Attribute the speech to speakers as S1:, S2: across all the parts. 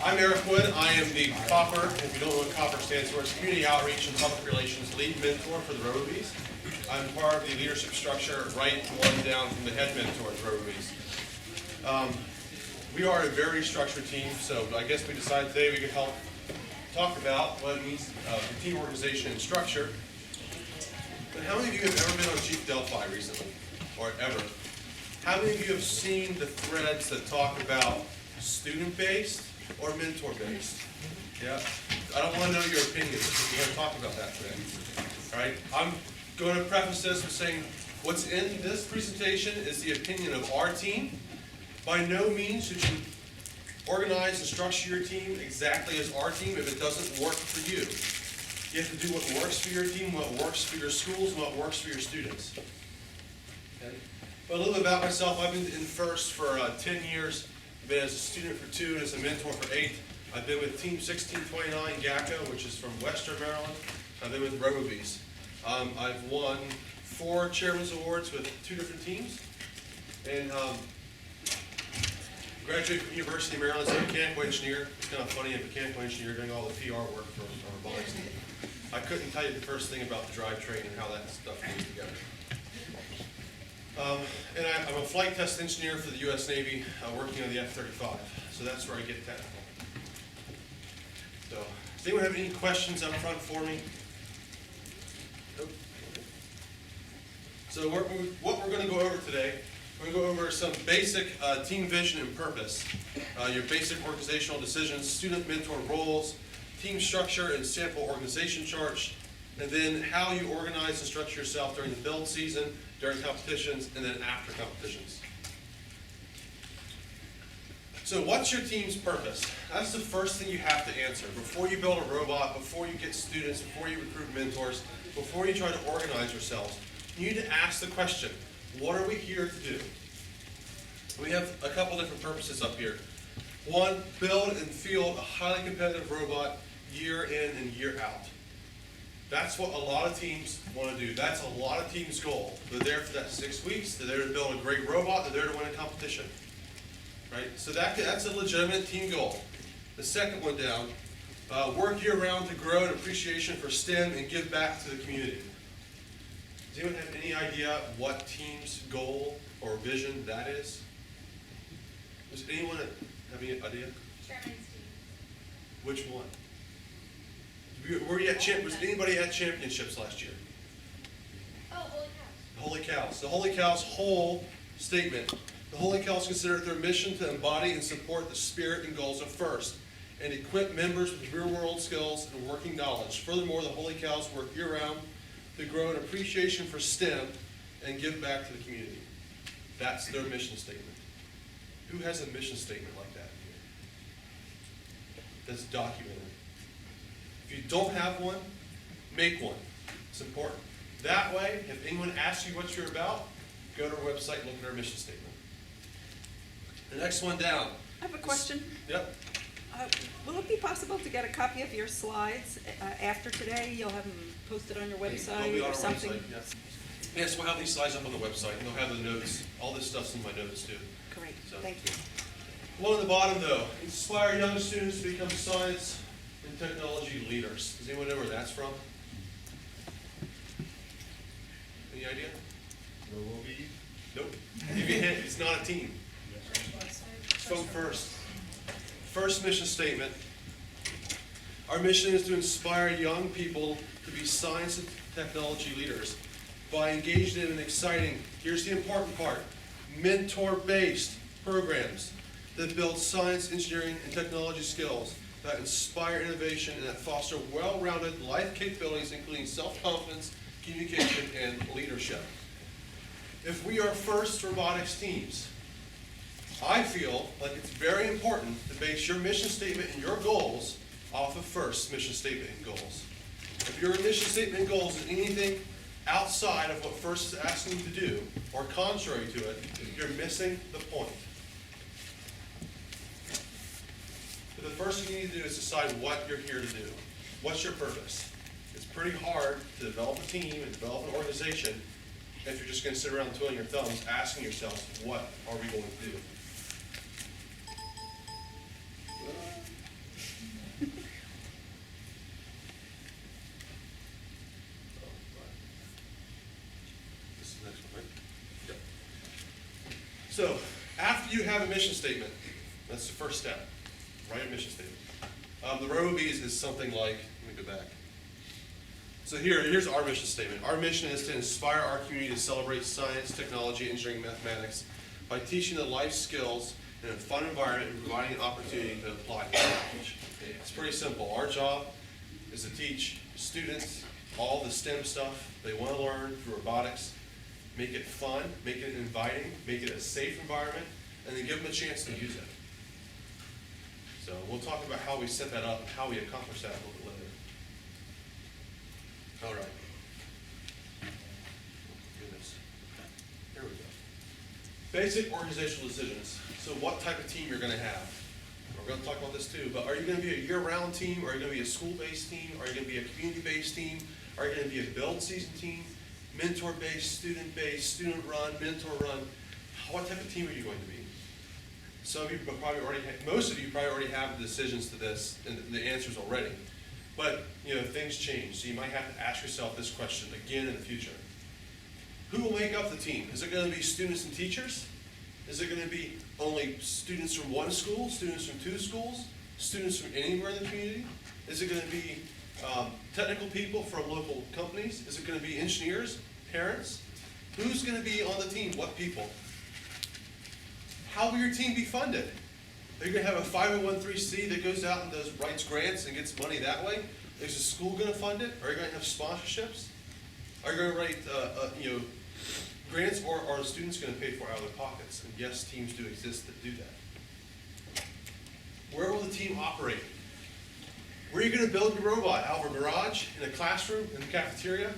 S1: I'm Erik Wood. I am the COPPER, if you don't know what COPPER stands for, it's Community Outreach and Public Relations Lead Mentor for the RoboBees. I'm part of the leadership structure, right one down from the head mentor at RoboBees. We are a very structured team, so I guess we decided today we could help talk about what it means for team organization and structure. But how many of you have ever been on Chief Delphi recently, or ever? How many of you have seen the threads that talk about student-based or mentor-based? Yeah, I don't want to know your opinions. We're going to talk about that today. All right, I'm going to preface this with saying what's in this presentation is the opinion of our team. By no means should you organize and structure your team exactly as our team if it doesn't work for you. You have to do what works for your team, what works for your schools, and what works for your students. Okay? But a little bit about myself. I've been in FIRST for 10 years. I've been as a student for 2 and as a mentor for 8. I've been with Team 1629 GACO, which is from Western Maryland. I've been with RoboBees. I've won 4 Chairman's Awards with 2 different teams. And graduated from University of Maryland as a mechanical engineer. It's kind of funny, a mechanical engineer doing all the PR work for robotics. I couldn't tell you the first thing about the drivetrain and how that stuff goes together. And I'm a flight test engineer for the U.S. Navy, working on the F-35. So that's where I get technical. So, does anyone have any questions up front for me? Nope. So what we're going to go over today, we're going to go over some basic team vision and purpose, your basic organizational decisions, student mentor roles, team structure and sample organization charts, and then how you organize and structure yourself during the build season, during competitions, and then after competitions. So what's your team's purpose? That's the first thing you have to answer. Before you build a robot, before you get students, before you recruit mentors, before you try to organize yourselves, you need to ask the question, what are we here to do? We have a couple different purposes up here. One, build and field a highly competitive robot year in and year out. That's what a lot of teams want to do. That's a lot of teams' goal. They're there for that 6 weeks. They're there to build a great robot. They're there to win a competition. Right? So that's a legitimate team goal. The second one down, work year-round to grow an appreciation for STEM and give back to the community. Does anyone have any idea what team's goal or vision that is? Does anyone have any idea?
S2: Chairman's team.
S1: Which one? Was anybody at championships last year?
S2: Oh, Holy Cows.
S1: The Holy Cows. The Holy Cows' whole statement. The Holy Cows consider it their mission to embody and support the spirit and goals of FIRST and equip members with real-world skills and working knowledge. Furthermore, the Holy Cows work year-round to grow an appreciation for STEM and give back to the community. That's their mission statement. Who has a mission statement like that here? That's documented. If you don't have one, make one. It's important. That way, if anyone asks you what you're about, go to our website and look at our mission statement. The next one down.
S3: I have a question.
S1: Yep.
S3: Will it be possible to get a copy of your slides after today? You'll have them posted on your website
S1: They'll be on
S3: or
S1: our
S3: something?
S1: website, yes. Yes, we'll have these slides up on the website, and they'll have the notes. All this stuff's in my notes, too.
S3: Great,
S1: So.
S3: thank you.
S1: One on the bottom, though. Inspire young students to become science and technology leaders. Does anyone know where that's from? Any idea?
S4: RoboBees?
S1: Nope. I'll give you a hint. It's not a team. It's from FIRST. First mission statement. Our mission is to inspire young people to be science and technology leaders by engaging in an exciting, here's the important part, mentor-based programs that build science, engineering, and technology skills that inspire innovation and that foster well-rounded life capabilities, including self-confidence, communication, and leadership. If we are FIRST robotics teams, I feel like it's very important to base your mission statement and your goals off of FIRST's mission statement and goals. If your mission statement and goals is anything outside of what FIRST is asking you to do, or contrary to it, you're missing the point. But the first thing you need to do is decide what you're here to do. What's your purpose? It's pretty hard to develop a team and develop an organization if you're just going to sit around twiddling your thumbs asking yourself, what are we going to do? So, after you have a mission statement, that's the first step, write a mission statement. The RoboBees is something like, let me go back. So here's our mission statement. Our mission is to inspire our community to celebrate science, technology, engineering, mathematics by teaching the life skills in a fun environment and providing an opportunity to apply knowledge. It's pretty simple. Our job is to teach students all the STEM stuff they want to learn through robotics, make it fun, make it inviting, make it a safe environment, and then give them a chance to use it. So we'll talk about how we set that up and how we accomplish that a little bit later. All right. Goodness. Here we go. Basic organizational decisions. So what type of team you're going to have. We're going to talk about this too, but are you going to be a year-round team? Are you going to be a school-based team? Are you going to be a community-based team? Are you going to be a build season team? Mentor-based, student-based, student-run, mentor-run? What type of team are you going to be? Some of you probably already have, most of you probably already have the decisions to this and the answers already. But, things change, so you might have to ask yourself this question again in the future. Who will make up the team? Is it going to be students and teachers? Is it going to be only students from one school, students from two schools, students from anywhere in the community? Is it going to be technical people from local companies? Is it going to be engineers, parents? Who's going to be on the team? What people? How will your team be funded? Are you going to have a 501(c) that goes out and writes grants and gets money that way? Is the school going to fund it? Are you going to have sponsorships? Are you going to write grants, or are the students going to pay for it out of their pockets? And yes, teams do exist that do that. Where will the team operate? Where are you going to build your robot? Out of a garage, in a classroom, in the cafeteria,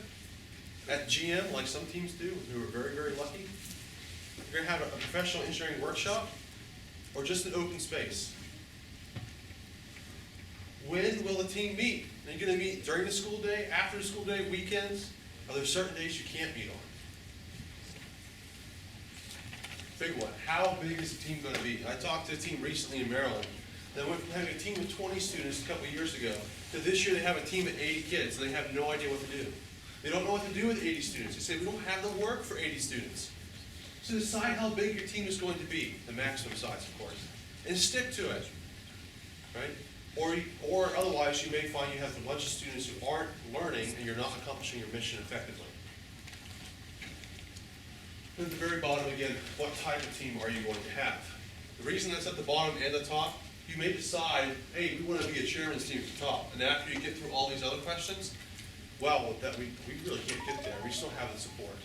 S1: at GM, like some teams do, who are very, very lucky? You're going to have a professional engineering workshop, or just an open space? When will the team meet? Are you going to meet during the school day, after the school day, weekends? Are there certain days you can't meet on? Big one. How big is the team going to be? I talked to a team recently in Maryland that went from having a team of 20 students a couple of years ago to this year they have a team of 80 kids and they have no idea what to do. They don't know what to do with 80 students. They say, we don't have the work for 80 students. So decide how big your team is going to be, the maximum size, of course, and stick to it, right? Or otherwise, you may find you have a bunch of students who aren't learning and you're not accomplishing your mission effectively. At the very bottom, again, what type of team are you going to have? The reason that's at the bottom and the top, you may decide, hey, we want to be a chairman's team at the top. And after you get through all these other questions, well, we really can't get there. We just don't have the support.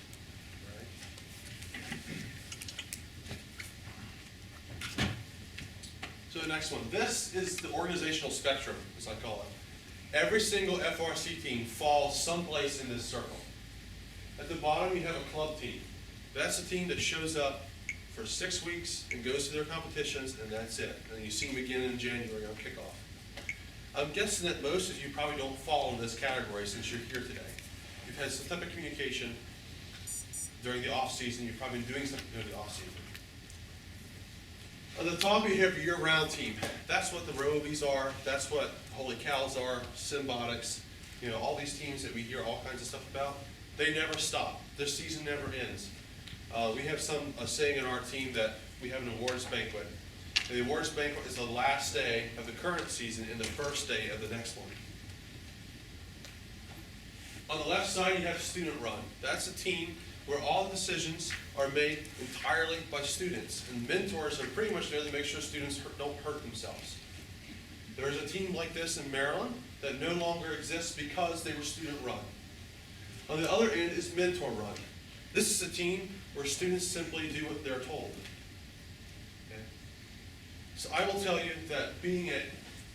S1: So the next one, this is the organizational spectrum, as I call it. Every single FRC team falls someplace in this circle. At the bottom, you have a club team. That's a team that shows up for 6 weeks and goes to their competitions, and that's it. And then you see them again in January on kickoff. I'm guessing that most of you probably don't fall in this category since you're here today. You've had some type of communication during the off season. You've probably been doing something during the off season. On the top, you have your year-round team. That's what the RoboBees are. That's what Holy Cows are, Robotics, all these teams that we hear all kinds of stuff about. They never stop. Their season never ends. We have a saying in our team that we have an awards banquet. The awards banquet is the last day of the current season and the first day of the next one. On the left side, you have student run. That's a team where all the decisions are made entirely by students. And mentors are pretty much there to make sure students don't hurt themselves. There's a team like this in Maryland that no longer exists because they were student run. On the other end is mentor run. This is a team where students simply do what they're told. Okay? So I will tell you that being at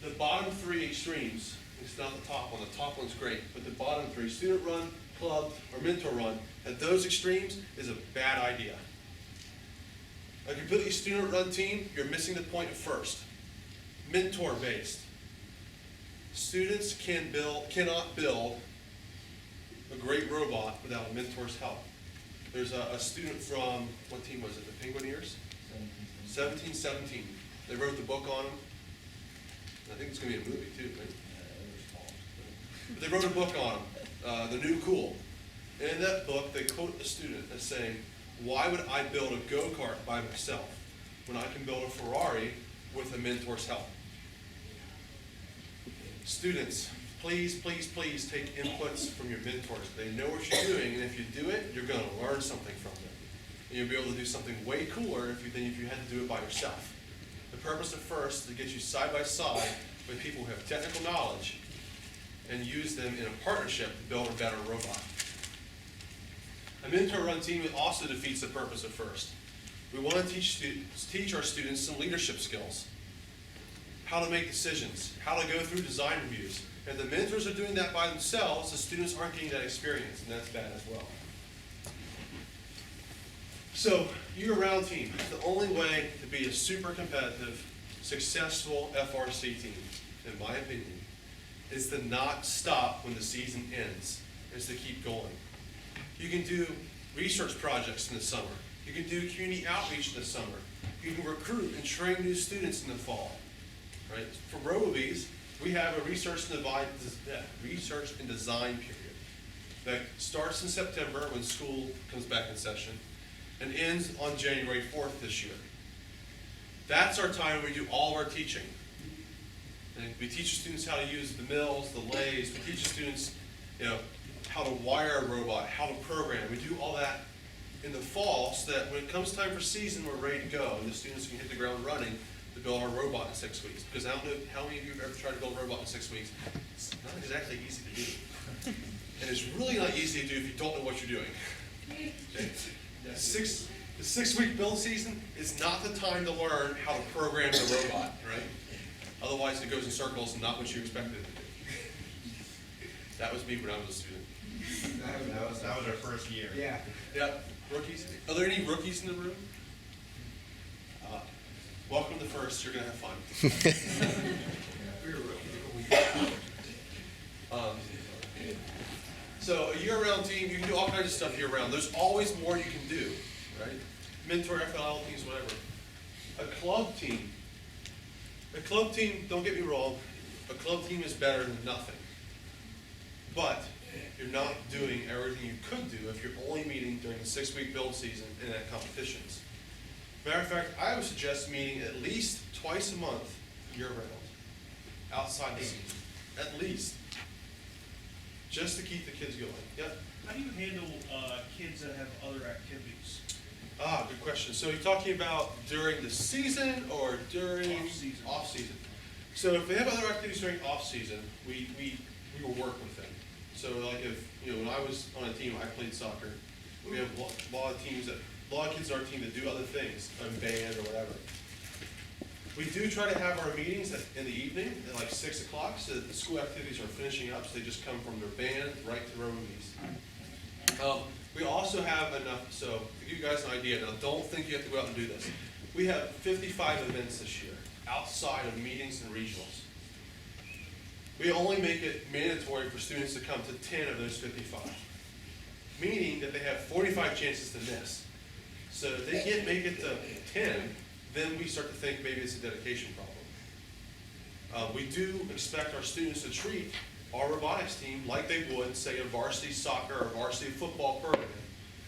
S1: the bottom three extremes, it's not the top one, the top one's great, but the bottom three, student run, club, or mentor run, at those extremes is a bad idea. A completely student run team, you're missing the point at first. Mentor based. Students cannot build a great robot without a mentor's help. There's a student from, what team was it, the Penguineers? 1717. They wrote the book on him. I think it's going to be a movie too, right? But they wrote a book on him, The New Cool. And in that book, they quote the student as saying, Why would I build a go-kart by myself when I can build a Ferrari with a mentor's help? Students, please, please, please take inputs from your mentors. They know what you're doing, and if you do it, you're going to learn something from them. And you'll be able to do something way cooler than if you had to do it by yourself. The purpose of FIRST is to get you side by side with people who have technical knowledge and use them in a partnership to build a better robot. A mentor-run team also defeats the purpose of FIRST. We want to teach our students some leadership skills, how to make decisions, how to go through design reviews. If the mentors are doing that by themselves, the students aren't getting that experience, and that's bad as well. So, year-round team, the only way to be a super competitive, successful FRC team, in my opinion, is to not stop when the season ends, is to keep going. You can do research projects in the summer. You can do community outreach in the summer. You can recruit and train new students in the fall. Right? For RoboBees, we have a research and design period that starts in September when school comes back in session and ends on January 4th this year. That's our time when we do all of our teaching. And we teach students how to use the mills, the lathes. We teach students, how to wire a robot, how to program. We do all that in the fall so that when it comes time for season, we're ready to go, and the students can hit the ground running to build our robot in 6 weeks. Because I don't know how many of you have ever tried to build a robot in 6 weeks. It's not exactly easy to do. And it's really not easy to do if you don't know what you're doing. Okay? The 6 week build season is not the time to learn how to program the robot, right? Otherwise it goes in circles and not what you expected it to do. That was me when I was a student.
S4: That was our first year.
S5: Yeah.
S1: Yep. Rookies? Are there any rookies in the room? Welcome to FIRST. You're going to have fun. We're a rookie. So a year-round team, you can do all kinds of stuff year-round. There's always more you can do, right? Mentor, FLL teams, whatever. A club team. A club team, don't get me wrong, a club team is better than nothing. But you're not doing everything you could do if you're only meeting during the 6 week build season and at competitions. Matter of fact, I would suggest meeting at least twice a month year-round, outside the season, at least, just to keep the kids going. Yep.
S6: How do you handle kids that have other activities?
S1: Good question. So you're talking about during the season or during
S6: Off-season.
S1: Off-season. So if they have other activities during off-season, we will work with them. So like if, when I was on a team, I played soccer. We have a lot of kids on our team that do other things, band or whatever. We do try to have our meetings in the evening at like 6 o'clock so that the school activities are finishing up, so they just come from their band right to RoboBees. We also have enough, so to give you guys an idea, now don't think you have to go out and do this. We have 55 events this year outside of meetings and regionals. We only make it mandatory for students to come to 10 of those 55, meaning that they have 45 chances to miss. So if they can't make it to 10, then we start to think maybe it's a dedication problem. We do expect our students to treat our robotics team like they would, say, a varsity soccer or varsity football program.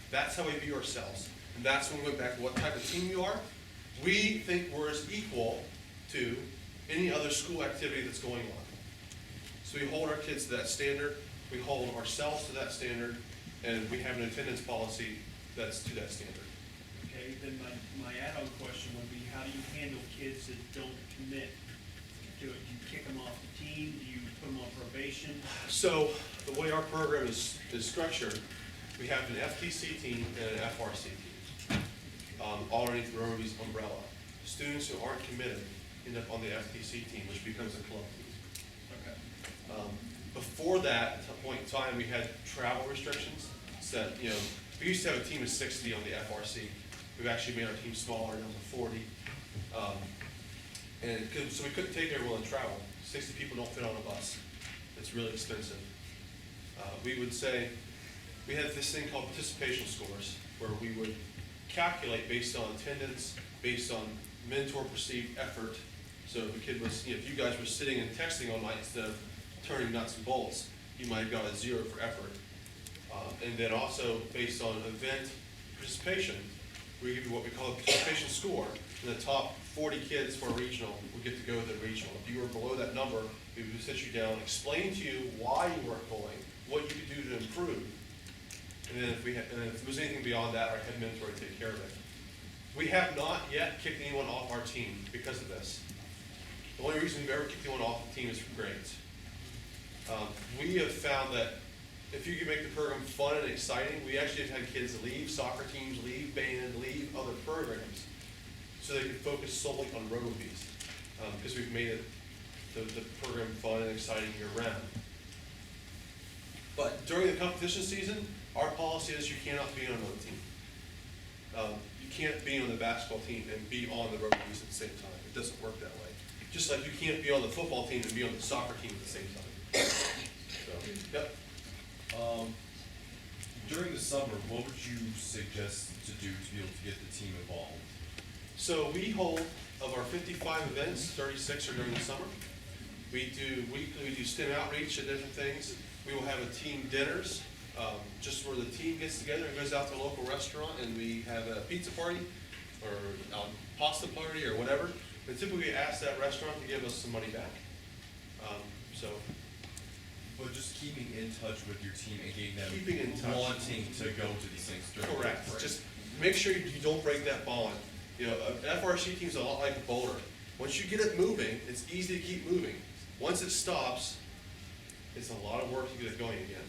S1: That's how we view ourselves. And that's when we went back to what type of team you are. We think we're as equal to any other school activity that's going on. So we hold our kids to that standard, we hold ourselves to that standard, and we have an attendance policy that's to that standard.
S6: Okay, then my add-on question would be, how do you handle kids that don't commit to it? Do you kick them off the team? Do you put them on probation?
S1: So the way our program is structured, we have an FTC team and an FRC team, all underneath the RoboBees umbrella. Students who aren't committed end up on the FTC team, which becomes a club team.
S6: Okay.
S1: Before that, at a point in time, we had travel restrictions. So, we used to have a team of 60 on the FRC. We've actually made our team smaller, down to 40. So we couldn't take everyone on travel. 60 people don't fit on a bus. It's really expensive. We would say, we had this thing called participation scores, where we would calculate based on attendance, based on mentor perceived effort. So if a kid was, if you guys were sitting and texting all night instead of turning nuts and bolts, you might have got a 0 for effort. And then also based on event participation, we give you what we call a participation score, and the top 40 kids for a regional will get to go to the regional. If you were below that number, we would sit you down, explain to you why you weren't going, what you could do to improve, and then if there was anything beyond that, our head mentor would take care of it. We have not yet kicked anyone off our team because of this. The only reason we've ever kicked anyone off the team is for grades. We have found that if you can make the program fun and exciting, we actually have had kids leave soccer teams, leave band, leave other programs, so they can focus solely on RoboBees, because we've made it the program fun and exciting year round. But during the competition season, our policy is you cannot be on another team. You can't be on the basketball team and be on the RoboBees at the same time. It doesn't work that way. Just like you can't be on the football team and be on the soccer team at the same time. So, yep.
S4: During the summer, what would you suggest to do to be able to get the team involved?
S1: So we hold, of our 55 events, 36 are during the summer. We do weekly, we do STEM outreach at different things. We will have a team dinners, just where the team gets together and goes out to a local restaurant, and we have a pizza party or a pasta party or whatever. And typically ask that restaurant to give us some money back.
S4: But just keeping in touch with your team and getting them
S1: Keeping in touch.
S4: wanting to go to these things during the
S1: Correct.
S4: break.
S1: Just make sure you don't break that bond. You know, an FRC team's a lot like a boulder. Once you get it moving, it's easy to keep moving. Once it stops, it's a lot of work to get it going again.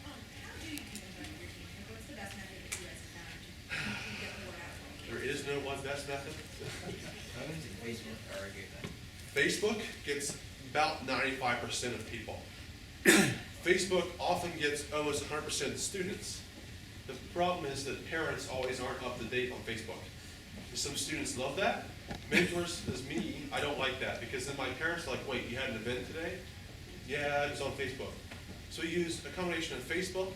S2: How do you communicate with your team? Like, what's the best method that you guys have found to get the word out?
S1: There is no one best method.
S5: How many Facebook are you getting?
S1: Facebook gets about 95% of people. Facebook often gets almost 100% of students. The problem is that parents always aren't up to date on Facebook. Some students love that. Mentors, as me, I don't like that, because then my parents are like, wait, you had an event today? Yeah, it was on Facebook. So we use a combination of Facebook,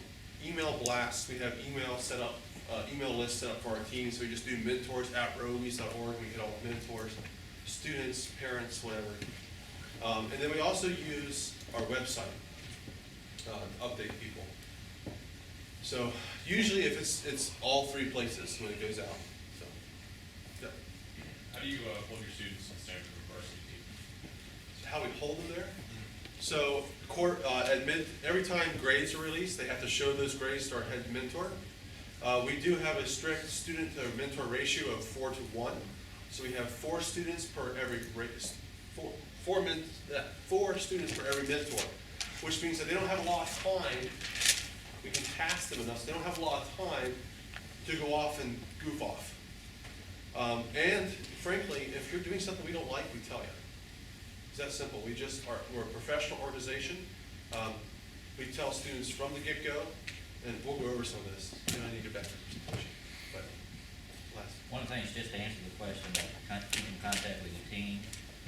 S1: email blasts. We have email set up, email lists set up for our team. So we just do mentors at robobees.org. We get all the mentors, students, parents, whatever. And then we also use our website to update people. So usually if it's all three places when it goes out. So, yeah.
S7: How do you hold your students in standard of varsity team?
S1: How we hold them there? So every time grades are released, they have to show those grades to our head mentor. We do have a strict student to mentor ratio of 4 to 1. So we have 4 students per every four students per every mentor, which means that they don't have a lot of time. We can task them enough, so they don't have a lot of time to go off and goof off. And frankly, if you're doing something we don't like, we tell you. It's that simple. We're a professional organization. We tell students from the get-go, and we'll go over some of this. Then I need to get back to the presentation. But last.
S8: One of the things, just to answer the question about keeping contact with your team,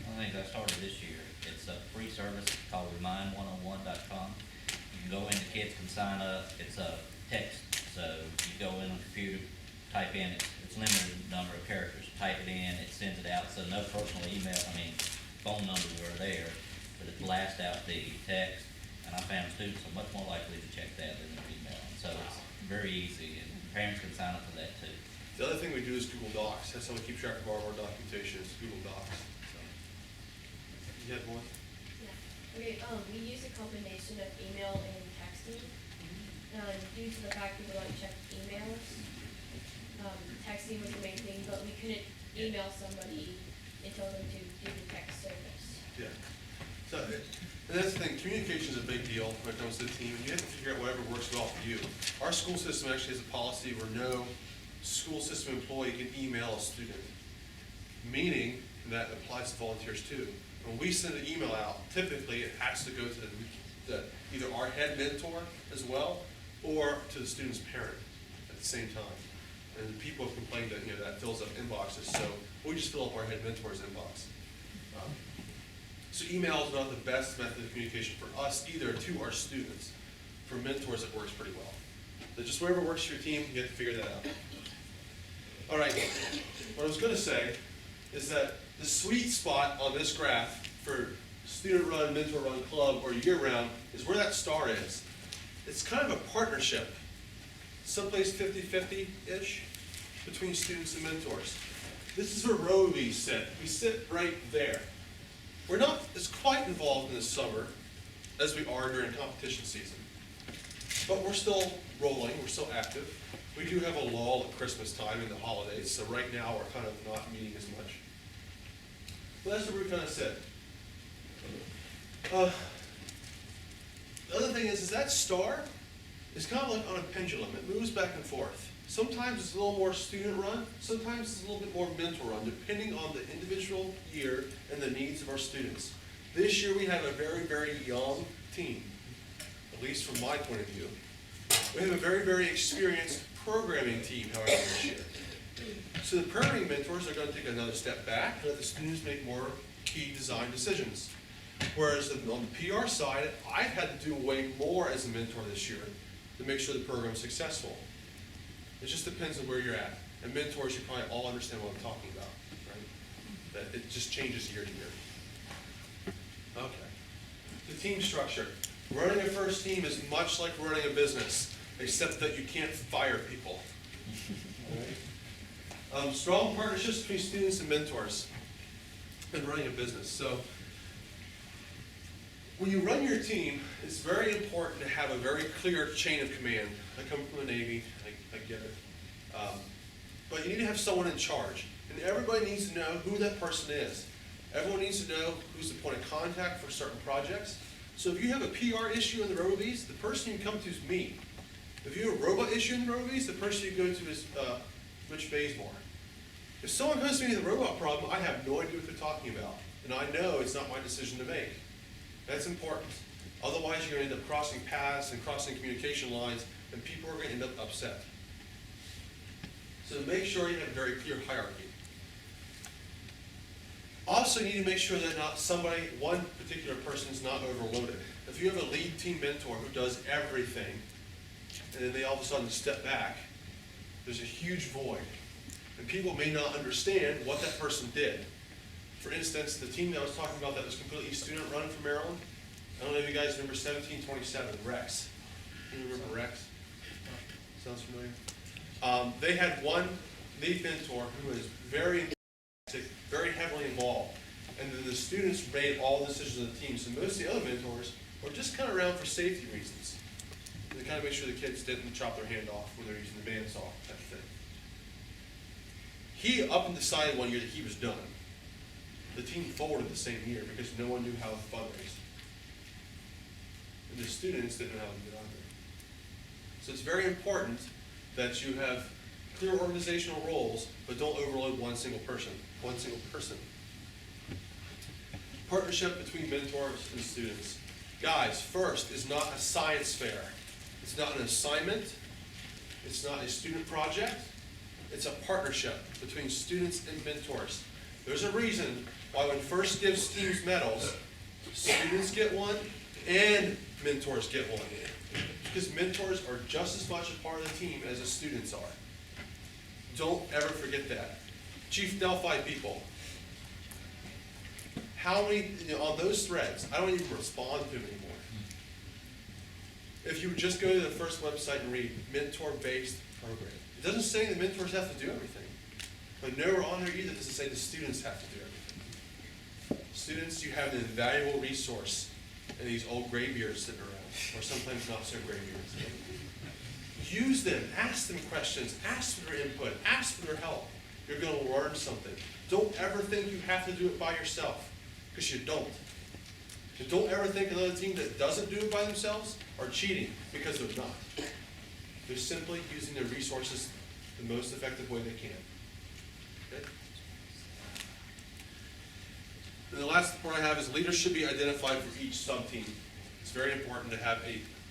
S8: one of the things I started this year, it's a free service called remind101.com. You can go in, the kids can sign up, it's a text, so you go in on the computer, type in, it's limited number of characters, type it in, it sends it out, so no personal email, phone numbers are there, but it blasts out the text, and I found students are much more likely to check that than their email, so it's very easy, and parents can sign up for that too.
S1: The other thing we do is Google Docs. That's how we keep track of all of our documentation, is Google Docs. So. You had one?
S9: Yeah. Okay, we use a combination of email and texting. Due to the fact people don't check emails, texting was the main thing, but we couldn't email somebody and tell them to do the text service.
S1: Yeah. So, and that's the thing, communication is a big deal when it comes to the team, and you have to figure out whatever works well for you. Our school system actually has a policy where no school system employee can email a student, meaning that applies to volunteers too. When we send an email out, typically it has to go to either our head mentor as well, or to the student's parent at the same time. And people have complained that that fills up inboxes, so we just fill up our head mentor's inbox. So email is not the best method of communication for us either to our students. For mentors, it works pretty well. So just whatever works for your team, you have to figure that out. All right, what I was going to say is that the sweet spot on this graph for student-run, mentor-run club or year-round is where that star is. It's kind of a partnership. someplace 50-50-ish between students and mentors. This is where RoboBees sit. We sit right there. We're not as quite involved in the summer as we are during competition season. But we're still rolling, we're still active. We do have a lull at Christmas time and the holidays, so right now we're kind of not meeting as much. But that's where we kind of sit. The other thing is that star is kind of like on a pendulum. It moves back and forth. Sometimes it's a little more student run, sometimes it's a little bit more mentor run, depending on the individual year and the needs of our students. This year we have a very, very young team, at least from my point of view. We have a very, very experienced programming team, however, this year. So the programming mentors are going to take another step back and let the students make more key design decisions. Whereas on the PR side, I've had to do way more as a mentor this year to make sure the program is successful. It just depends on where you're at. And mentors, you probably all understand what I'm talking about, right? That it just changes year to year. Okay. The team structure. Running a first team is much like running a business, except that you can't fire people. All right? Strong partnerships between students and mentors in running a business. So when you run your team, it's very important to have a very clear chain of command. I come from the Navy, I get it. But you need to have someone in charge. And everybody needs to know who that person is. Everyone needs to know who's the point of contact for certain projects. So if you have a PR issue in the RoboBees, the person you come to is me. If you have a robot issue in the RoboBees, the person you go to is Rich Bazemore. If someone comes to me with a robot problem, I have no idea what they're talking about. And I know it's not my decision to make. That's important. Otherwise, you're going to end up crossing paths and crossing communication lines, and people are going to end up upset. So make sure you have a very clear hierarchy. Also, you need to make sure that one particular person is not overloaded. If you have a lead team mentor who does everything, and then they all of a sudden step back, there's a huge void. And people may not understand what that person did. For instance, the team that I was talking about that was completely student-run from Maryland, I don't know if you guys remember 1727, Rex. You remember Rex? Sounds familiar? They had one lead mentor who was very heavily involved. And then the students made all the decisions of the team. So most of the other mentors were just kind of around for safety reasons. And to kind of make sure the kids didn't chop their hand off when they're using the bandsaw type of thing. He up and decided one year that he was done. The team folded the same year because no one knew how to fundraise. And the students didn't know how to get on there. So it's very important that you have clear organizational roles, but don't overload one single person. Partnership between mentors and students. Guys, first is not a science fair. It's not an assignment. It's not a student project. It's a partnership between students and mentors. There's a reason why when FIRST gives teams medals, students get one and mentors get one. Because mentors are just as much a part of the team as the students are. Don't ever forget that. Chief Delphi people, how many, on those threads, I don't even respond to them anymore. If you would just go to the FIRST website and read mentor-based program, it doesn't say the mentors have to do everything. But nowhere on there either does it say the students have to do everything. Students, you have an invaluable resource in these old graybeards sitting around, or sometimes not so graybeards. Use them, ask them questions, ask for their input, ask for their help. You're going to learn something. Don't ever think you have to do it by yourself, because you don't. And don't ever think another team that doesn't do it by themselves are cheating, because they're not. They're simply using their resources the most effective way they can. Okay? And the last point I have is leaders should be identified for each sub-team. It's very important to have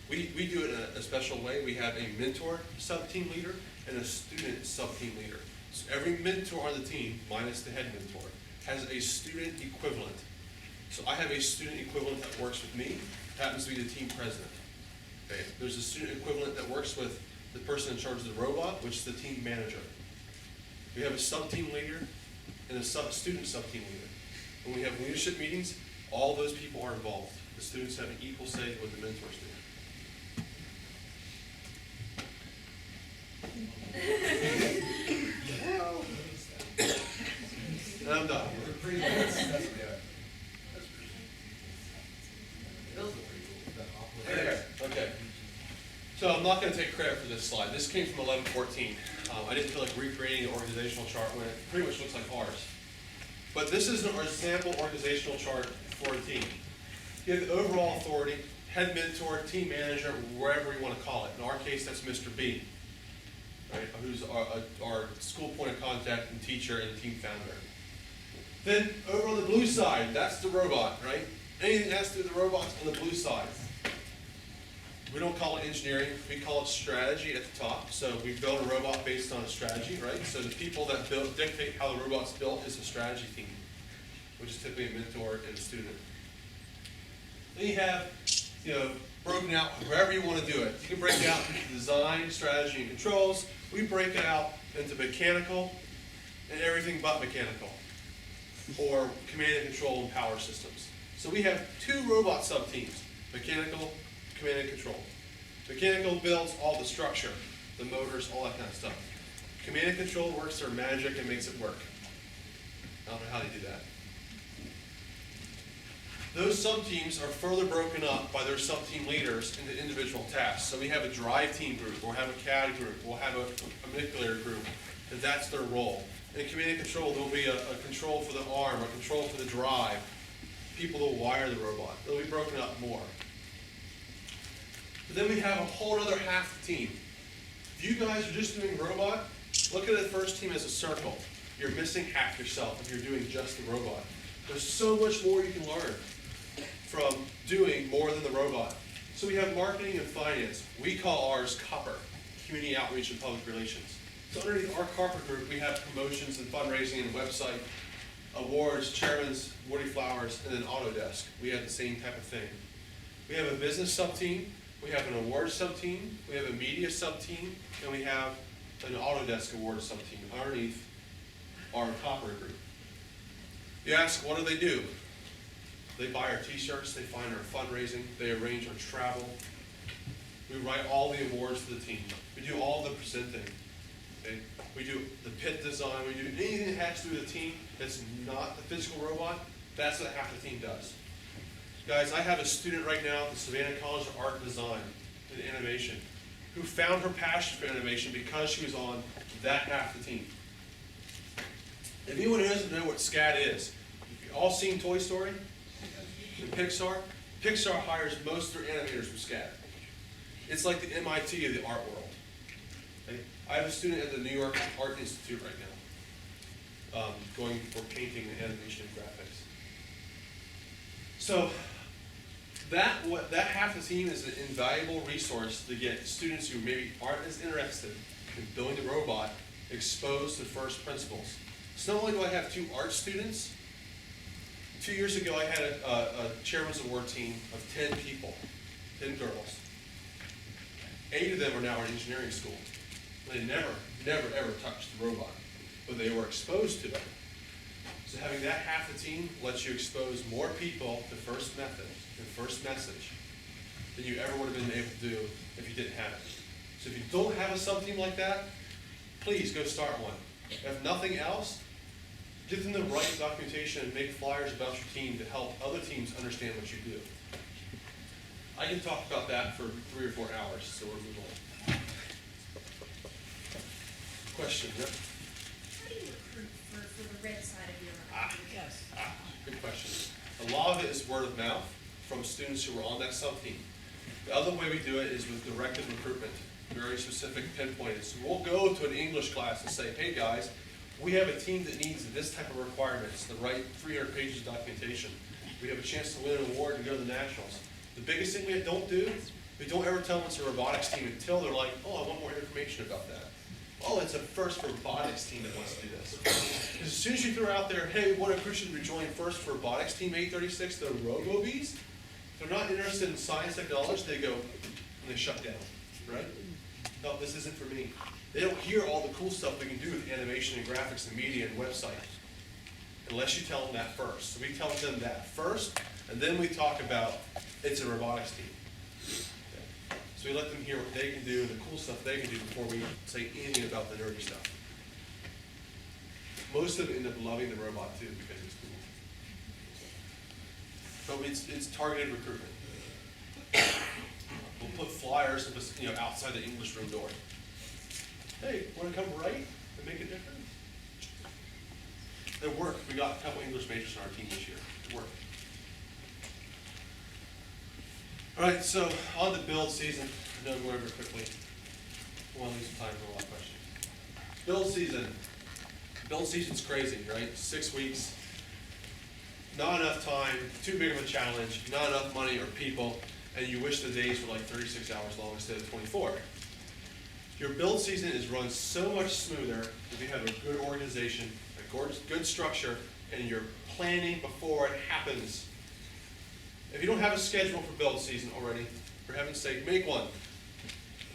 S1: we do it in a special way. We have a mentor sub-team leader and a student sub-team leader. So every mentor on the team, minus the head mentor, has a student equivalent. So I have a student equivalent that works with me, happens to be the team president. Okay? There's a student equivalent that works with the person in charge of the robot, which is the team manager. We have a sub-team leader and a student sub-team leader. When we have leadership meetings, all those people are involved. The students have an equal say with the mentors do. not gonna take credit for this slide. This came from 1114. I didn't feel like recreating the organizational chart when it pretty much looks like ours. But this is our sample organizational chart for a team. You have the overall authority, head mentor, team manager, wherever you want to call it. In our case, that's Mr. B, right, who's our school point of contact and teacher and team founder. Then over on the blue side, that's the robot, right? Anything that has to do with the robots on the blue side. We don't call it engineering, we call it strategy at the top. So we build a robot based on a strategy, right? So the people that dictate how the robot's built is a strategy team, which is typically a mentor and a student. Then you have, broken out wherever you want to do it. You can break it out into design, strategy, and controls. We break it out into mechanical and everything but mechanical, or command and control and power systems. So we have 2 robot sub-teams, mechanical, command and control. Mechanical builds all the structure, the motors, all that kind of stuff. Command and control works their magic and makes it work. I don't know how they do that. Those sub-teams are further broken up by their sub-team leaders into individual tasks. So we have a drive team group, we'll have a CAD group, we'll have a manipulator group, and that's their role. In command and control, there'll be a control for the arm, a control for the drive, people that will wire the robot. They'll be broken up more. But then we have a whole other half the team. If you guys are just doing robot, look at the first team as a circle. You're missing half yourself if you're doing just the robot. There's so much more you can learn from doing more than the robot. So we have marketing and finance. We call ours COPPER, Community Outreach and Public Relations. So underneath our COPPER group, we have promotions and fundraising and website, awards, chairman's, Woody Flowers, and then Autodesk. We have the same type of thing. We have a business sub-team, we have an awards sub-team, we have a media sub-team, and we have an Autodesk awards sub-team underneath our COPPER group. You ask, what do? They buy our t-shirts, they find our fundraising, they arrange our travel. We write all the awards for the team. We do all the presenting. Okay? We do the pit design, we do anything that has to do with the team that's not the physical robot, that's what half the team does. Guys, I have a student right now at the Savannah College of Art and Design and Animation who found her passion for animation because she was on that half the team. If anyone who doesn't know what SCAD is, you've all seen Toy Story and Pixar? Pixar hires most of their animators from SCAD. It's like the MIT of the art world. Okay? I have a student at the New York Art Institute right now, going for painting and animation and graphics. So that half the team is an invaluable resource to get students who maybe aren't as interested in building the robot exposed to first principles. So not only do I have 2 art students, 2 years ago I had a chairman's award team of 10 people, 10 girls. 8 of them are now in engineering school. They never ever touched the robot, but they were exposed to it. So having that half the team lets you expose more people to first method and first message than you ever would have been able to do if you didn't have it. So if you don't have a sub-team like that, please go start one. If nothing else, give them the right documentation and make flyers about your team to help other teams understand what you do. I can talk about that for 3 or 4 hours, so we're moving on. Question, yep?
S2: How do you recruit for the red side of your
S3: Yes.
S1: Good question. A lot of it is word of mouth from students who are on that sub-team. The other way we do it is with directed recruitment, very specific, pinpointed. So we'll go to an English class and say, hey guys, we have a team that needs this type of requirements, the right 300 pages of documentation. We have a chance to win an award and go to the nationals. The biggest thing we don't do, we don't ever tell them it's a robotics team until they're like, oh, I want more information about that. Oh, it's a first robotics team that wants to do this. Because as soon as you throw out there, hey, we want to recruit you to join first robotics team 836, the RoboBees, if they're not interested in science technology, they go, and they shut down, right? No, this isn't for me. They don't hear all the cool stuff we can do with animation and graphics and media and website, unless you tell them that first. So we tell them that first, and then we talk about it's a robotics team. Okay. So we let them hear what they can do, the cool stuff they can do before we say anything about the nerdy stuff. Most of them end up loving the robot too because it's cool. So it's targeted recruitment. We'll put flyers outside the English room door. Hey, wanna come write and make a difference? It worked. We got a couple English majors on our team this year. It worked. All right, so on the build season, I know I'm going over it quickly. I want to leave some time for a lot of questions. Build season. Build season's crazy, right? 6 weeks. Not enough time, too big of a challenge, not enough money or people, and you wish the days were like 36 hours long instead of 24. Your build season is run so much smoother if you have a good organization, a good structure, and you're planning before it happens. If you don't have a schedule for build season already, for heaven's sake, make one.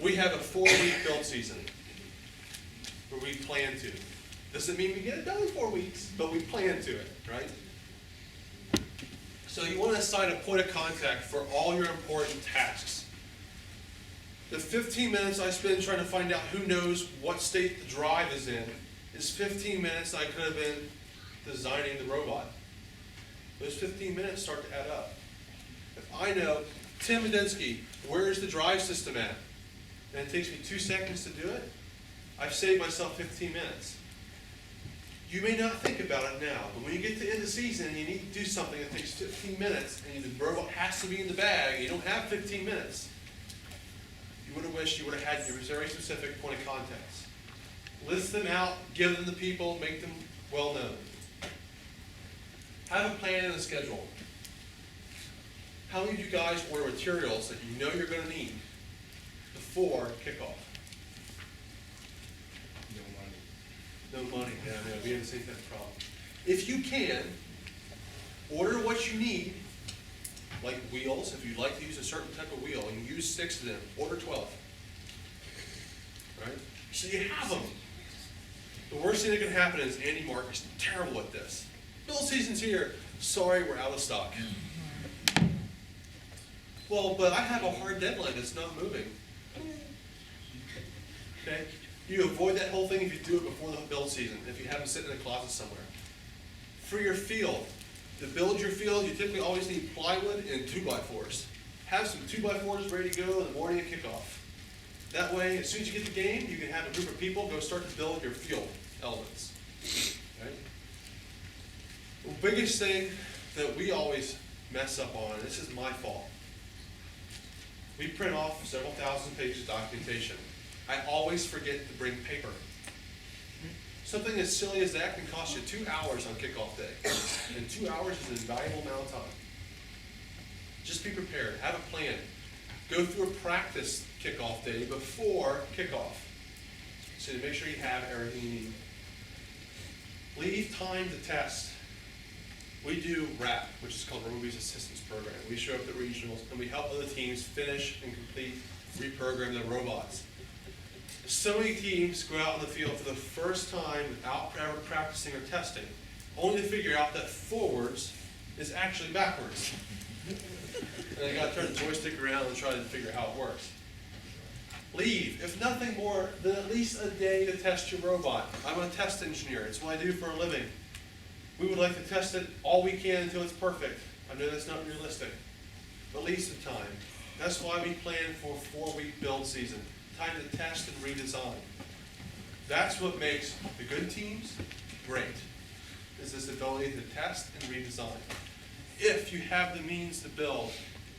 S1: We have a 4-week build season where we plan to. Doesn't mean we get it done in 4 weeks, but we plan to it, right? So you want to assign a point of contact for all your important tasks. The 15 minutes I spend trying to find out who knows what state the drive is in is 15 minutes I could have been designing the robot. Those 15 minutes start to add up. If I know, Tim Medinsky, where's the drive system at? And it takes me 2 seconds to do it, I've saved myself 15 minutes. You may not think about it now, but when you get to the end of the season and you need to do something that takes 15 minutes and the robot has to be in the bag, and you don't have 15 minutes, you would have wished you would have had your very specific point of contacts. List them out, give them to people, make them well known. Have a plan and a schedule. How many of you guys order materials that you know you're going to need before kickoff? No money, yeah, no, we have the same kind of problem. If you can, order what you need, like wheels. If you'd like to use a certain type of wheel and you use 6 of them, order 12. Right? So you have them. The worst thing that can happen is Andy Mark is terrible at this. Build season's here. Sorry, we're out of stock. Well, but I have a hard deadline that's not moving. Okay? You avoid that whole thing if you do it before the build season, if you have them sitting in a closet somewhere. For your field, to build your field, you typically always need plywood and 2x4s. Have some 2x4s ready to go in the morning of kickoff. That way, as soon as you get the game, you can have a group of people go start to build your field elements. Right? The biggest thing that we always mess up on, and this is my fault, we print off several thousand pages of documentation. I always forget to bring paper. Something as silly as that can cost you 2 hours on kickoff day. And 2 hours is an invaluable amount of time. Just be prepared. Have a plan. Go through a practice kickoff day before kickoff. So to make sure you have everything you need. Leave time to test. We do RAP, which is called RoboBees Assistance Program. We show up at regionals and we help other teams finish and complete, reprogram their robots. So many teams go out in the field for the first time without ever practicing or testing, only to figure out that forwards is actually backwards. And they got to turn the joystick around and try to figure out how it works. Leave, if nothing more than at least a day to test your robot. I'm a test engineer. It's what I do for a living. We would like to test it all we can until it's perfect. I know that's not realistic, but leave some time. That's why we plan for a 4-week build season. Time to test and redesign. That's what makes the good teams great, is this ability to test and redesign. If you have the means to build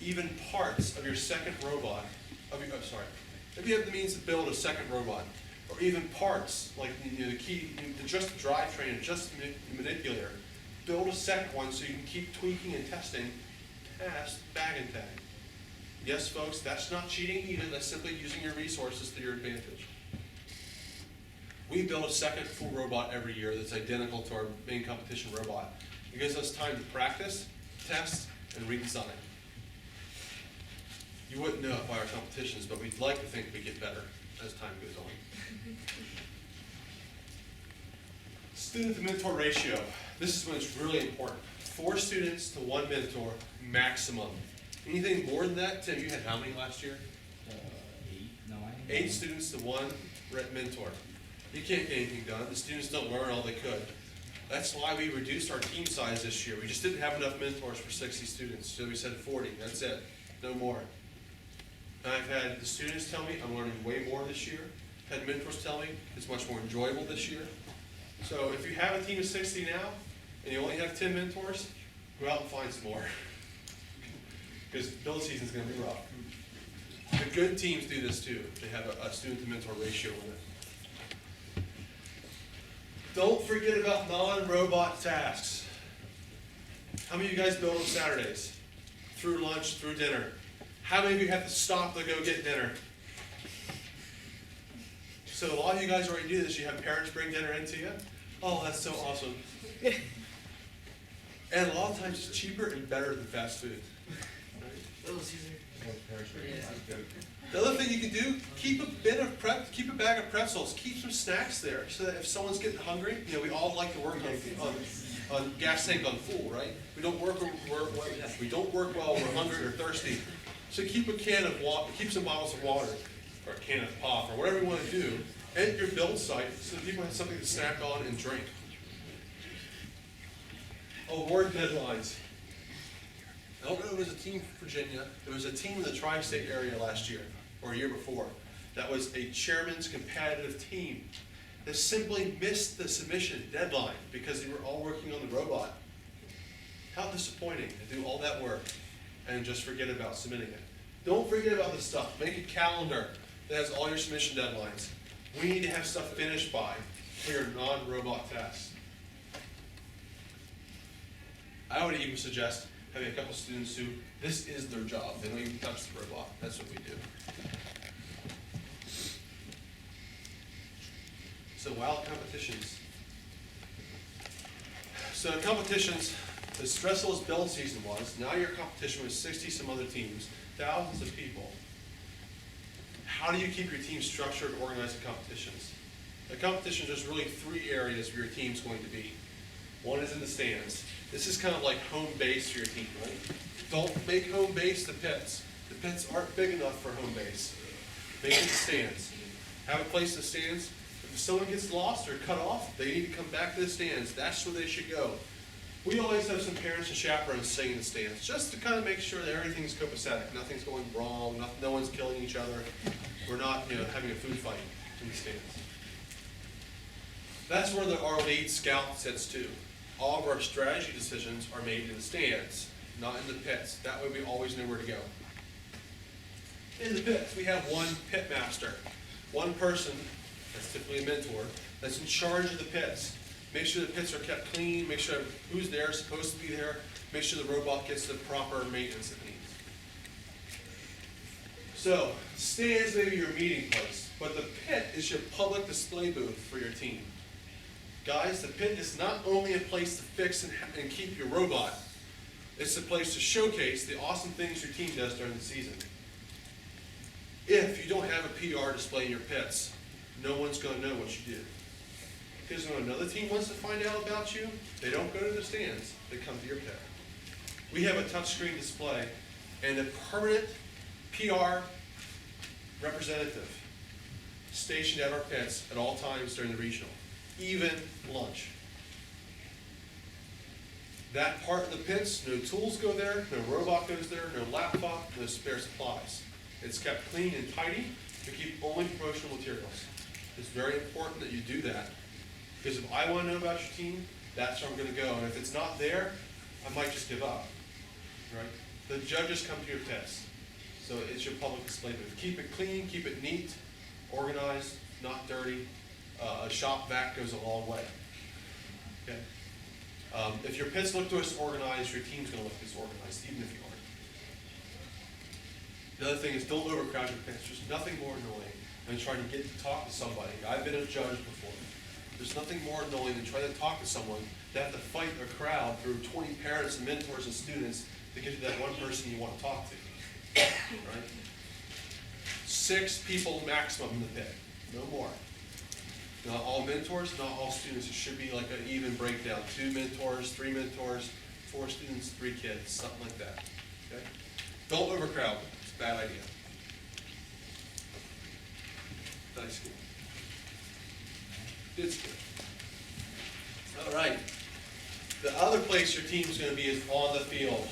S1: even parts of your second robot, if you have the means to build a second robot, or even parts, like the key, just the drivetrain and just the manipulator, build a second one so you can keep tweaking and testing past bag and tag. Yes, folks, that's not cheating either. That's simply using your resources to your advantage. We build a second full robot every year that's identical to our main competition robot. It gives us time to practice, test, and redesign. You wouldn't know it by our competitions, but we'd like to think we get better as time goes on. Student to mentor ratio. This is when it's really important. 4 students to 1 mentor, maximum. Anything more than that? Tim, you had how many last year? 8 students to 1 mentor. You can't get anything done. The students don't learn all they could. That's why we reduced our team size this year. We just didn't have enough mentors for 60 students, so we said 40. That's it. No more. And I've had the students tell me I'm learning way more this year. Had mentors tell me it's much more enjoyable this year. So if you have a team of 60 now, and you only have 10 mentors, go out and find some more. Because build season's gonna be rough. The good teams do this too. They have a student to mentor ratio in it. Don't forget about non-robot tasks. How many of you guys build on Saturdays? Through lunch, through dinner? How many of you have to stop to go get dinner? So a lot of you guys already do this. You have parents bring dinner into you. Oh, that's so awesome. And a lot of times it's cheaper and better than fast food.
S5: Little Caesar.
S1: The other thing you can do, keep a bag of pretzels, keep some snacks there, so that if someone's getting hungry, you know, we all like to work on gas tank on full, right? We don't work well when we're hungry or thirsty. So keep a can of water, keep some bottles of water, or a can of pop, or whatever you want to do, at your build site, so that people have something to snack on and drink. Award deadlines. I don't know if it was a team from Virginia. There was a team in the tri-state area last year, or a year before, that was a chairman's competitive team that simply missed the submission deadline because they were all working on the robot. How disappointing to do all that work and just forget about submitting it. Don't forget about this stuff. Make a calendar that has all your submission deadlines. We need to have stuff finished by for your non-robot tasks. I would even suggest having a couple students who, this is their job. They don't even touch the robot. That's what we do. So wild competitions. So competitions, as stressful as build season was, now your competition with 60 some other teams, thousands of people. How do you keep your team structured, organized in competitions? The competitions, there's really three areas where your team's going to be. One is in the stands. This is kind of like home base for your team, right? Don't make home base the pits. The pits aren't big enough for home base. Make it the stands. Have a place in the stands. If someone gets lost or cut off, they need to come back to the stands. That's where they should go. We always have some parents and chaperones staying in the stands, just to kind of make sure that everything's copacetic. Nothing's going wrong. No one's killing each other. We're not, having a food fight in the stands. That's where our lead scout sits too. All of our strategy decisions are made in the stands, not in the pits. That way we always know where to go. In the pits, we have one pit master. One person, that's typically a mentor, that's in charge of the pits. Make sure the pits are kept clean, make sure who's there is supposed to be there, make sure the robot gets the proper maintenance it needs. So, stands may be your meeting place, but the pit is your public display booth for your team. Guys, the pit is not only a place to fix and keep your robot, it's a place to showcase the awesome things your team does during the season. If you don't have a PR display in your pits, no one's going to know what you did. Because when another team wants to find out about you, they don't go to the stands, they come to your pit. We have a touchscreen display and a permanent PR representative stationed at our pits at all times during the regional, even lunch. That part of the pits, no tools go there, no robot goes there, no laptop, no spare supplies. It's kept clean and tidy to keep only promotional materials. It's very important that you do that. Because if I want to know about your team, that's where I'm going to go. And if it's not there, I might just give up. Right? The judges come to your pits. So it's your public display booth. Keep it clean, keep it neat, organized, not dirty. A shop vac goes a long way. Okay? If your pits look disorganized, your team's going to look disorganized, even if you aren't. The other thing is don't overcrowd your pits. There's nothing more annoying than trying to get to talk to somebody. I've been a judge before. There's nothing more annoying than trying to talk to someone that have to fight a crowd through 20 parents and mentors and students to get to that one person you want to talk to. Right? 6 people maximum in the pit, no more. Not all mentors, not all students. It should be like an even breakdown. 2 mentors, 3 mentors, 4 students, 3 kids, something like that. Okay? Don't overcrowd. It's a bad idea. Nice school. Good school. All right. The other place your team's going to be is on the field.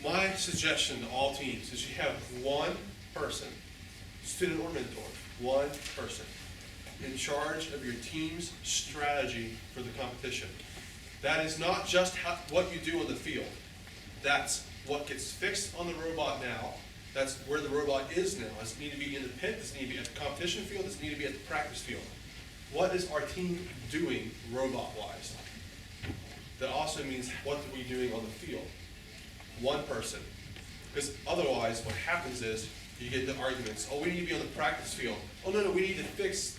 S1: My suggestion to all teams is you have one person, student or mentor, one person in charge of your team's strategy for the competition. That is not just what you do on the field. That's what gets fixed on the robot now. That's where the robot is now. Does it need to be in the pit? Does it need to be at the competition field? Does it need to be at the practice field? What is our team doing robot-wise? That also means what are we doing on the field? One person. Because otherwise what happens is you get the arguments, oh, we need to be on the practice field. Oh, no, we need to fix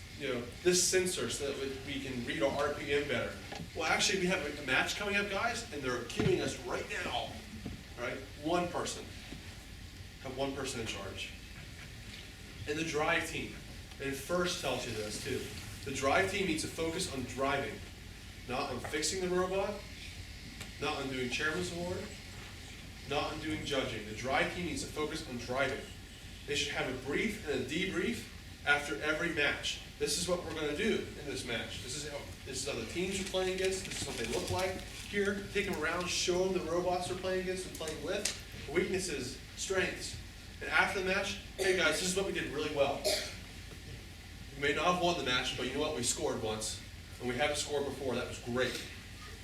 S1: this sensor so that we can read our RPM better. Well, actually, we have a match coming up, guys, and they're queuing us right now. Right? One person. Have one person in charge. And the drive team, and it first tells you this too. The drive team needs to focus on driving, not on fixing the robot, not on doing chairman's award, not on doing judging. The drive team needs to focus on driving. They should have a brief and a debrief after every match. This is what we're going to do in this match. This is how the teams are playing against. This is what they look like. Here, take them around, show them the robots they're playing against and playing with. Weaknesses, strengths. And after the match, hey guys, this is what we did really well. We may not have won the match, but you know what? We scored once. And we haven't scored before. That was great.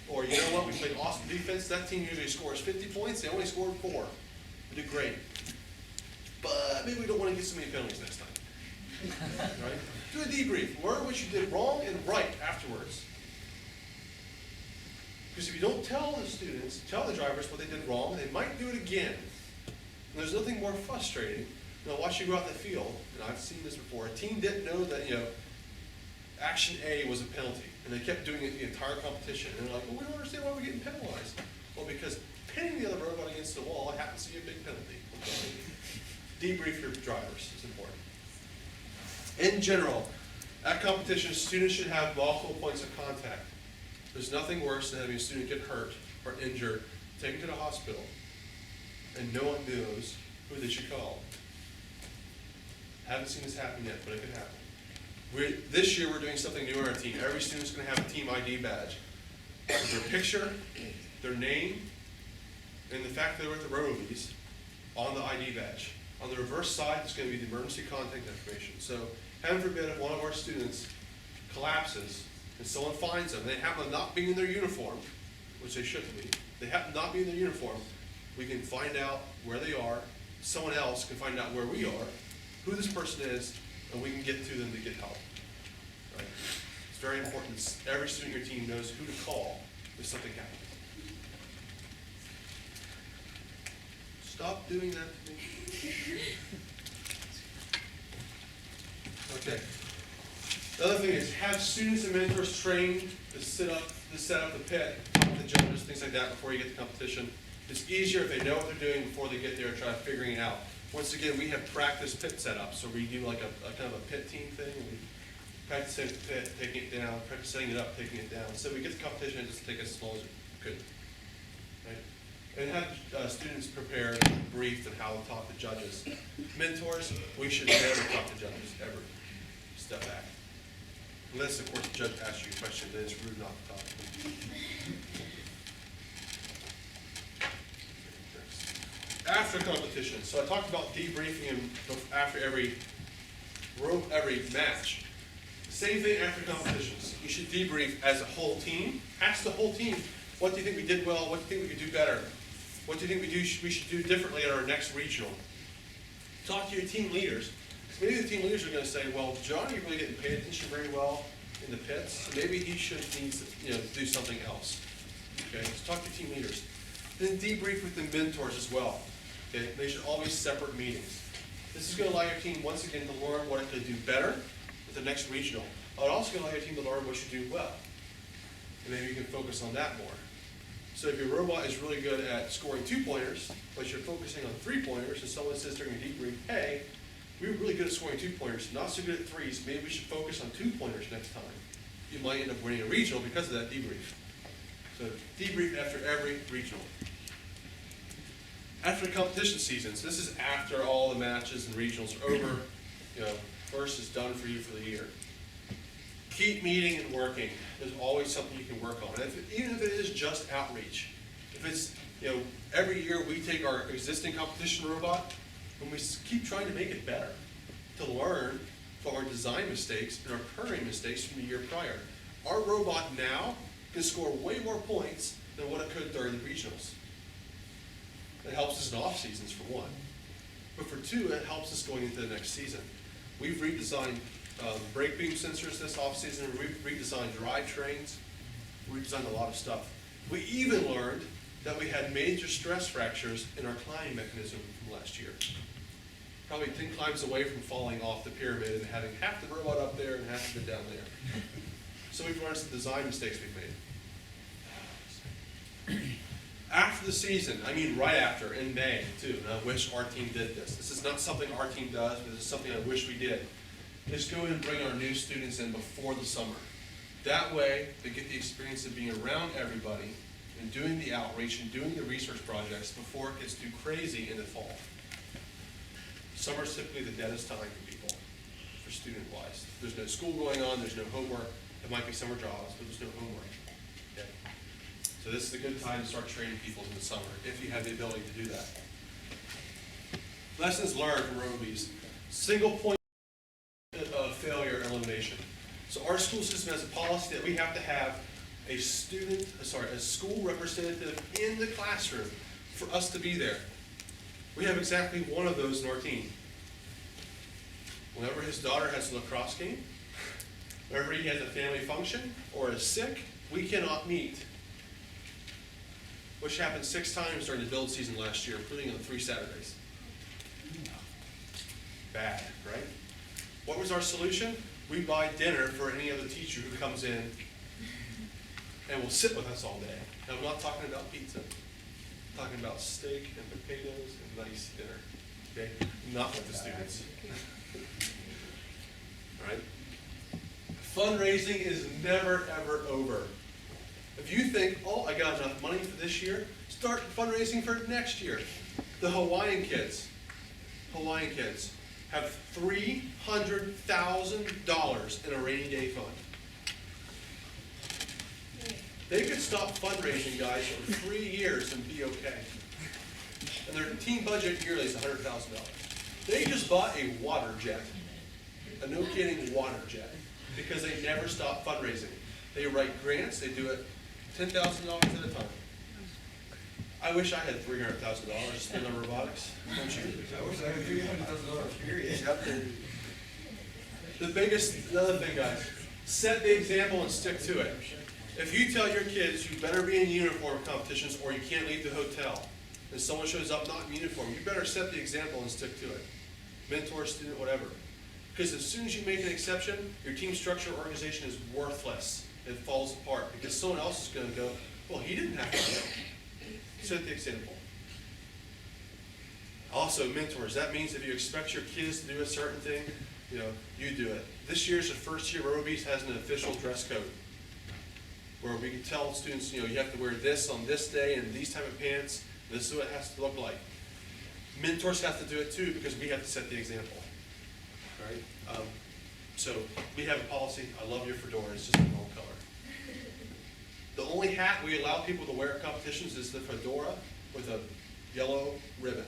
S1: Or you know what? We played awesome defense. That team usually scores 50 points. They only scored 4. We did great. But maybe we don't want to get so many penalties next time. Right? Do a debrief. Learn what you did wrong and right afterwards. Because if you don't tell the students, tell the drivers what they did wrong, they might do it again. And there's nothing more frustrating than watch you go out in the field, and I've seen this before. A team didn't know that, action A was a penalty, and they kept doing it the entire competition. And they're like, well, we don't understand why we're getting penalized. Well, because pinning the other robot against the wall happens to be a big penalty. Okay? Debrief your drivers is important. In general, at competition, students should have multiple points of contact. There's nothing worse than having a student get hurt or injured, taken to the hospital, and no one knows who they should call. Haven't seen this happen yet, but it could happen. This year we're doing something new on our team. Every student's going to have a team ID badge. With their picture, their name, and the fact that they're with the RoboBees on the ID badge. On the reverse side is going to be the emergency contact information. So, heaven forbid if one of our students collapses and someone finds them, and they happen to not be in their uniform, which they shouldn't be, they happen to not be in their uniform, we can find out where they are, someone else can find out where we are, who this person is, and we can get to them to get help. Right? It's very important that every student in your team knows who to call if something happens. Stop doing that to me. Okay. The other thing is have students and mentors trained to set up the pit, the judges, things like that before you get to competition. It's easier if they know what they're doing before they get there and try figuring it out. Once again, we have practice pit setups, so we do like a kind of a pit team thing. We practice setting the pit, taking it down, practice setting it up, taking it down. So we get to competition, it doesn't take us as long as it could. Right? And have students prepared, briefed on how to talk to judges. Mentors, we should never talk to judges, ever. Step back. Unless, of course, the judge asks you a question, then it's rude not to talk to them. After competition, so I talked about debriefing them after every match. Same thing after competitions. You should debrief as a whole team. Ask the whole team, what do you think we did well? What do you think we could do better? What do you think we should do differently at our next regional? Talk to your team leaders. Maybe the team leaders are going to say, well, Johnny really didn't pay attention very well in the pits, so maybe he needs to do something else. Okay, so talk to your team leaders. Then debrief with the mentors as well. Okay, they should always be separate meetings. This is going to allow your team once again to learn what it could do better with the next regional. It's also going to allow your team to learn what you do well, and maybe you can focus on that more. So if your robot is really good at scoring 2-pointers, but you're focusing on 3-pointers, and someone says during a debrief, hey, we were really good at scoring 2-pointers, not so good at 3s, maybe we should focus on 2-pointers next time. You might end up winning a regional because of that debrief. So debrief after every regional. After the competition seasons, this is after all the matches and regionals are over, first is done for you for the year. Keep meeting and working. There's always something you can work on. Even if it is just outreach. If it's, every year we take our existing competition robot and we keep trying to make it better, to learn from our design mistakes and our programming mistakes from the year prior. Our robot now can score way more points than what it could during the regionals. It helps us in off seasons for one, but for two, it helps us going into the next season. We've redesigned brake beam sensors this off season. We've redesigned drivetrains. We've designed a lot of stuff. We even learned that we had major stress fractures in our climbing mechanism from last year. Probably 10 climbs away from falling off the pyramid and having half the robot up there and half of it down there. So we've learned some design mistakes we've made. After the season, I mean right after, in May too, and I wish our team did this. This is not something our team does, but this is something I wish we did. Just go and bring our new students in before the summer. That way, they get the experience of being around everybody and doing the outreach and doing the research projects before it gets too crazy in the fall. Summer's typically the deadest time for people, for student-wise. There's no school going on, there's no homework. There might be summer jobs, but there's no homework. Okay? So this is a good time to start training people in the summer, if you have the ability to do that. Lessons learned from RoboBees. Single point of failure elimination. So our school system has a policy that we have to have a school representative in the classroom for us to be there. We have exactly one of those in our team. Whenever his daughter has a lacrosse game, whenever he has a family function or is sick, we cannot meet. Which happened 6 times during the build season last year, including on 3 Saturdays. Bad, right? What was our solution? We buy dinner for any other teacher who comes in and will sit with us all day. Now, I'm not talking about pizza. I'm talking about steak and potatoes and nice dinner. Okay? Not with the students. All right? Fundraising is never, ever over. If you think, oh, I got enough money for this year, start fundraising for next year. The Hawaiian kids have $300,000 in a rainy day fund. They could stop fundraising, guys, for 3 years and be okay. And their team budget yearly is $100,000. They just bought a water jet, a no kidding water jet, because they never stop fundraising. They write grants, they do it $10,000 at a time. I wish I had $300,000 to spend on robotics. Don't you?
S5: I wish I had $300,000 period.
S1: Yep. Another thing, guys, set the example and stick to it. If you tell your kids you better be in uniform competitions or you can't leave the hotel, and someone shows up not in uniform, you better set the example and stick to it. Mentor, student, whatever. Because as soon as you make an exception, your team structure organization is worthless. It falls apart because someone else is going to go, well, he didn't have to go. Set the example. Also, mentors. That means if you expect your kids to do a certain thing, you do it. This year's the first year RoboBees has an official dress code, where we can tell students, you have to wear this on this day and these type of pants. This is what it has to look like. Mentors have to do it too because we have to set the example. All right? So we have a policy. I love your fedora. It's just the wrong color. The only hat we allow people to wear at competitions is the fedora with a yellow ribbon.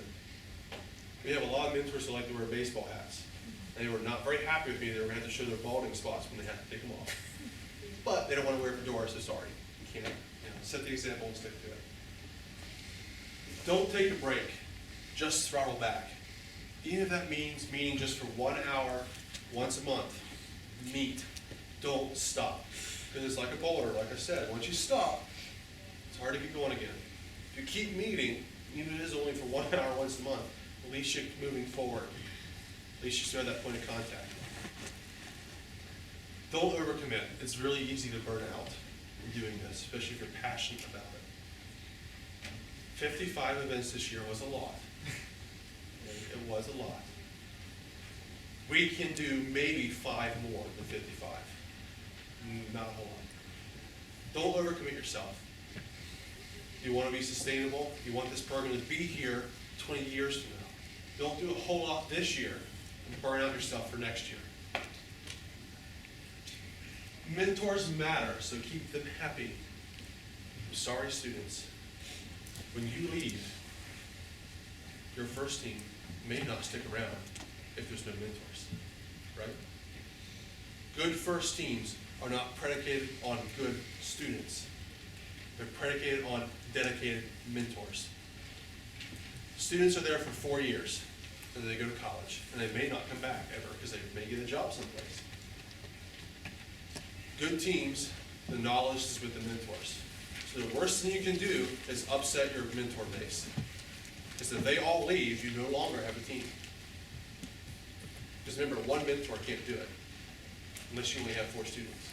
S1: We have a lot of mentors who like to wear baseball hats. They were not very happy with me. They were going to have to show their balding spots when they had to take them off. But they don't want to wear fedoras, so sorry. You can't. Set the example and stick to it. Don't take a break. Just throttle back. Even if that means meeting just for 1 hour once a month. Meet. Don't stop. Because it's like a boulder, like I said. Once you stop, it's hard to get going again. If you keep meeting, even if it is only for 1 hour once a month, at least you're moving forward. At least you still have that point of contact. Don't overcommit. It's really easy to burn out in doing this, especially if you're passionate about it. 55 events this year was a lot. It was a lot. We can do maybe 5 more than 55. Not a whole lot. Don't overcommit yourself. You want to be sustainable. You want this program to be here 20 years from now. Don't do a whole lot this year and burn out yourself for next year. Mentors matter, so keep them happy. I'm sorry, students. when you leave, your first team may not stick around if there's no mentors, right? Good first teams are not predicated on good students. They're predicated on dedicated mentors. Students are there for 4 years, and then they go to college, and they may not come back ever because they may get a job someplace. Good teams, the knowledge is with the mentors. So the worst thing you can do is upset your mentor base. Because if they all leave, you no longer have a team. Just remember, one mentor can't do it, unless you only have 4 students.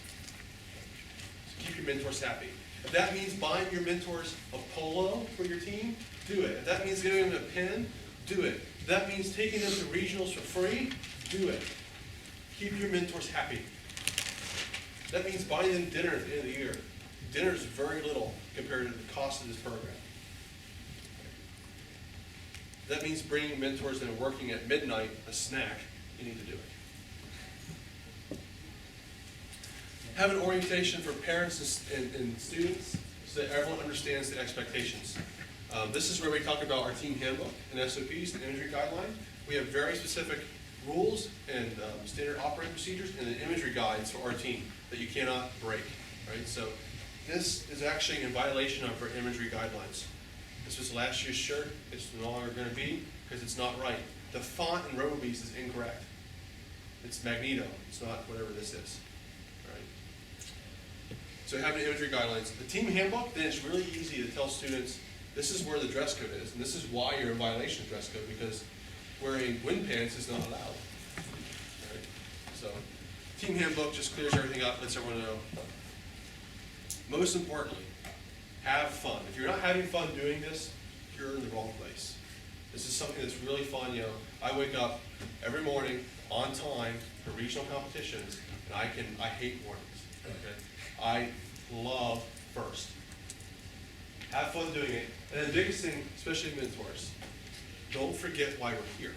S1: So keep your mentors happy. If that means buying your mentors a polo for your team, do it. If that means giving them a pen, do it. If that means taking them to regionals for free, do it. Keep your mentors happy. That means buying them dinner at the end of the year. Dinner is very little compared to the cost of this program. That means bringing mentors that are working at midnight a snack. You need to do it. Have an orientation for parents and students so that everyone understands the expectations. This is where we talk about our team handbook and SOPs and imagery guidelines. We have very specific rules and standard operating procedures and then imagery guides for our team that you cannot break, right? So this is actually in violation of our imagery guidelines. This was last year's shirt. It's no longer going to be because it's not right. The font in RoboBees is incorrect. It's Magneto. It's not whatever this is. All right. So having imagery guidelines. The team handbook, then it's really easy to tell students this is where the dress code is, and this is why you're in violation of dress code, because wearing wind pants is not allowed. All right. So team handbook just clears everything up, lets everyone know. Most importantly, have fun. If you're not having fun doing this, you're in the wrong place. This is something that's really fun. You know, I wake up every morning on time for regional competitions, and I hate mornings. Okay? I love first. Have fun doing it. And the biggest thing, especially mentors, don't forget why we're here.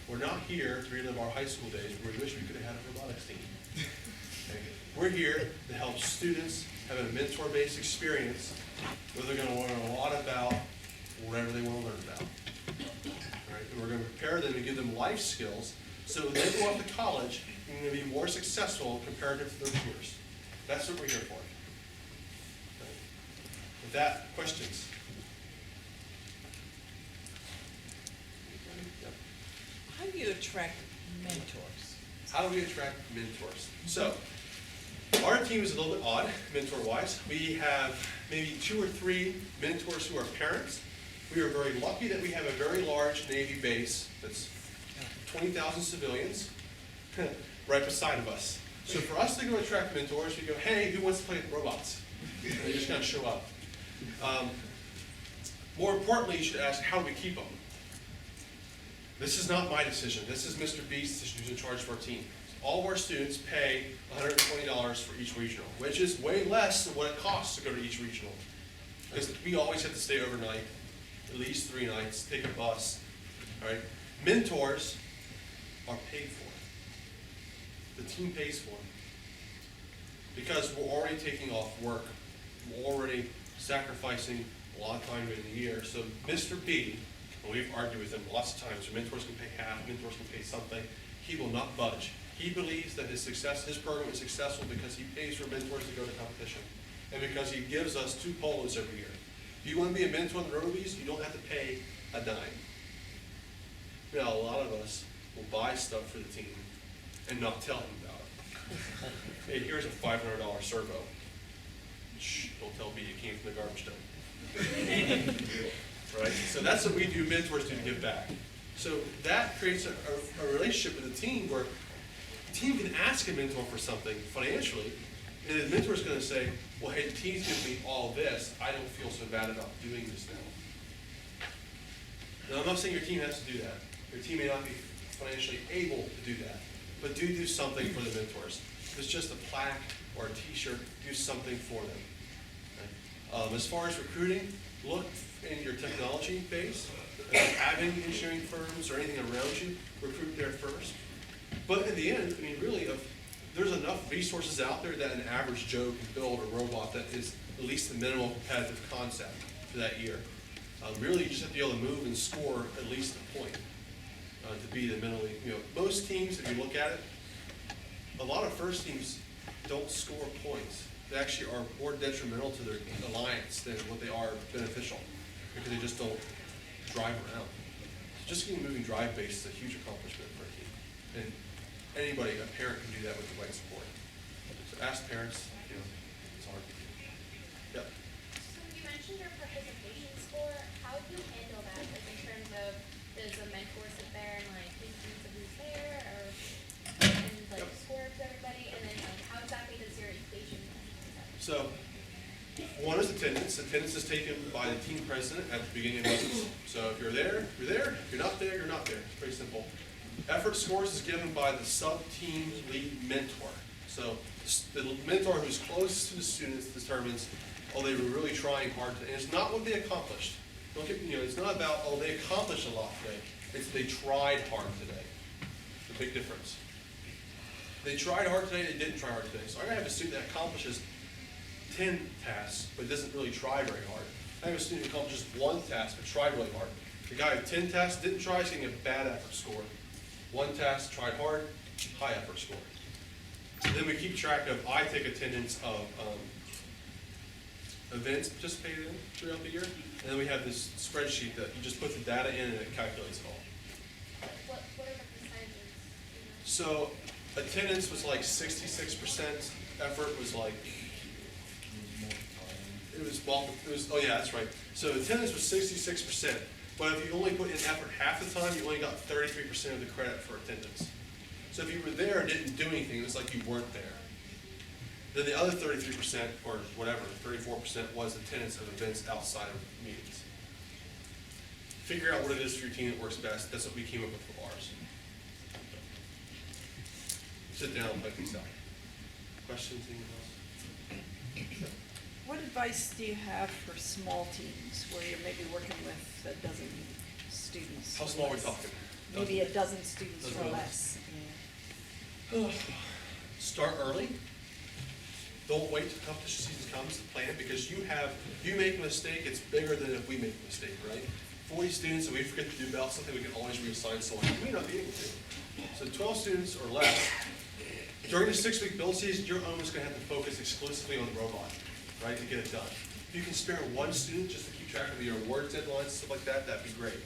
S1: We're not here to relive our high school days where we wish we could have had a robotics team. Okay? We're here to help students have a mentor-based experience where they're going to learn a lot about whatever they want to learn about. Right? And we're going to prepare them and give them life skills so when they go off to college, they're going to be more successful compared to their peers. That's what we're here for. Right? With that, questions? Yep.
S10: How do you attract mentors?
S1: How do we attract mentors? So, our team is a little bit odd, mentor-wise. We have maybe 2 or 3 mentors who are parents. We are very lucky that we have a very large Navy base that's 20,000 civilians right beside of us. So for us to go attract mentors, we go, hey, who wants to play with robots? And they just kind of show up. More importantly, you should ask, how do we keep them? This is not my decision. This is Mr. B's decision, who's in charge of our team. All of our students pay $120 for each regional, which is way less than what it costs to go to each regional. Because we always have to stay overnight, at least 3 nights, take a bus. All right? Mentors are paid for. The team pays for them. Because we're already taking off work. We're already sacrificing a lot of time in the year. So Mr. B, and we've argued with him lots of times, so mentors can pay half, mentors can pay something. He will not budge. He believes that his program is successful because he pays for mentors to go to competition. And because he gives us 2 polos every year. If you want to be a mentor in the RoboBees, you don't have to pay a dime. Now, a lot of us will buy stuff for the team and not tell him about it. Hey, here's a $500 servo. Shh, don't tell me it came from the garbage dump. Right? So that's what we do, mentors do to give back. So that creates a relationship with the team where the team can ask a mentor for something financially, and the mentor is going to say, well, hey, the team's giving me all this. I don't feel so bad about doing this now. Now, I'm not saying your team has to do that. Your team may not be financially able to do that, but do something for the mentors. If it's just a plaque or a t-shirt, do something for them. Okay? As far as recruiting, look in your technology base. If you have any engineering firms or anything around you, recruit there first. But in the end, I mean, really, there's enough resources out there that an average Joe can build a robot that is at least the minimal competitive concept for to that year. Really, you just have to be able to move and score at least a point to be the mentally, most teams, if you look at it, a lot of first teams don't score points. They actually are more detrimental to their alliance than what they are beneficial, because they just don't drive around. Just getting moving drive base is a huge accomplishment for a team. And anybody, a parent can do that with the right support. So ask parents, it's hard. Yeah.
S11: So you mentioned your participation score. How do you handle that, like in terms of, does a mentor sit there and like keep track of who's there, or and like score for everybody, and then like how exactly does your equation?
S1: So, one is attendance. Attendance is taken by the team president at the beginning of lessons. So if you're there, you're there. If you're not there, you're not there. It's pretty simple. Effort scores is given by the sub-team lead mentor. So the mentor who's closest to the students determines, oh, they were really trying hard today. And it's not what they accomplished. Don't get, it's not about, oh, they accomplished a lot today. It's they tried hard today. It's a big difference. They tried hard today, they didn't try hard today. So I gotta have a student that accomplishes 10 tasks, but doesn't really try very hard. I have a student who accomplishes 1 task, but tried really hard. The guy with 10 tasks didn't try, is getting a bad effort score. 1 task, tried hard, high effort score. Then we keep track of, I take attendance of events participated in throughout the year. And then we have this spreadsheet that you just put the data in and it calculates it all.
S11: What are the percentages?
S1: So attendance was like 66%, effort was like, oh yeah, that's right. So attendance was 66%, but if you only put in effort half the time, you only got 33% of the credit for attendance. So if you were there and didn't do anything, it was like you weren't there. Then the other 33%, or whatever, 34% was attendance of events outside of meetings. Figure out what it is for your team that works best. That's what we came up with for ours. Sit down and let these out. Questions, anyone else?
S3: What advice do you have for small teams where you're maybe working with a dozen students?
S1: How small are we talking?
S3: Maybe a dozen students or
S1: Dozen.
S3: less.
S1: Start early. Don't wait till competition season comes to plan, because you make a mistake, it's bigger than if we make a mistake, right? 40 students and we forget to do about something, we can always reassign someone. You may not be able to. So 12 students or less. During the 6-week build season, you're almost going to have to focus exclusively on the robot, right, to get it done. If you can spare 1 student just to keep track of your awards deadlines, stuff like that, that'd be great.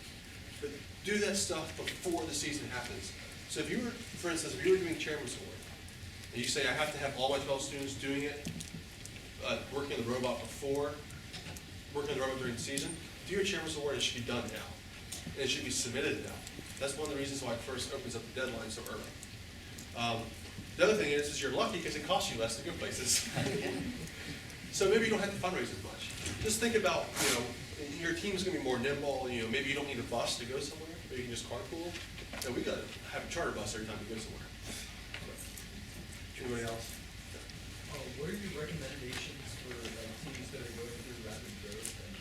S1: But do that stuff before the season happens. So if you were, for instance, if you were doing Chairman's Award, and you say, I have to have all my 12 students doing it, working on the robot before, working on the robot during the season, do your Chairman's Award, it should be done now. And it should be submitted now. That's one of the reasons why it first opens up the deadline so early. The other thing is you're lucky because it costs you less to go places. So maybe you don't have to fundraise as much. Just think about, your team's gonna be more nimble, maybe you don't need a bus to go somewhere, maybe you can just carpool. And we gotta have a charter bus every time we go somewhere. Anybody else?
S5: What are your recommendations for teams that are going through rapid growth, and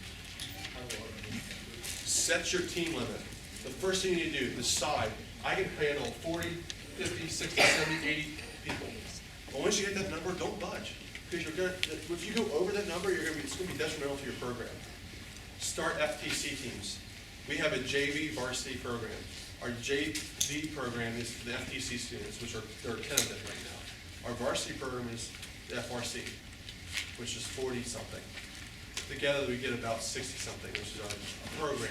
S5: how are they improve?
S1: Set your team limit. The first thing you need to do, decide, I can handle 40, 50, 60, 70, 80 people. But once you hit that number, don't budge. Because if you go over that number, it's gonna be detrimental to your program. Start FTC teams. We have a JV varsity program. Our JV program is the FTC students, there are 10 of them right now. Our varsity program is the FRC, which is 40 something. Together we get about 60 something, which is our program.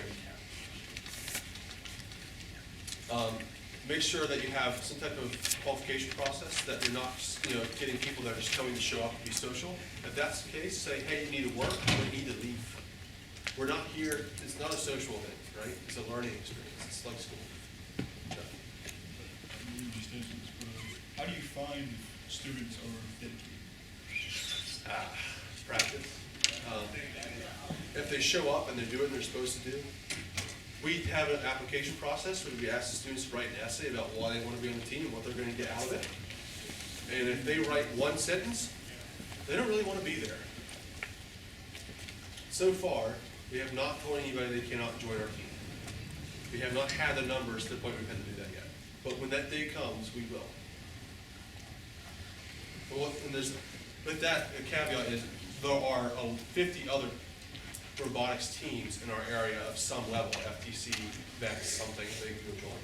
S1: Make sure that you have some type of qualification process, that you're not getting people that are just coming to show up and be social. If that's the case, say, hey, you need to work, or you need to leave. We're not here, it's not a social event, right? It's a learning experience, it's like school.
S12: How do you find students are dedicated?
S1: Practice. If they show up and they do what they're supposed to do, we have an application process where we ask the students to write an essay about why they want to be on the team and what they're going to get out of it. And if they write 1 sentence, they don't really want to be there. So far, we have not told anybody they cannot join our team. We have not had the numbers to the point we've had to do that yet. But when that day comes, we will. Well, and with that, the caveat is there are 50 other robotics teams in our area of some level, FTC, VEX, something they can go join.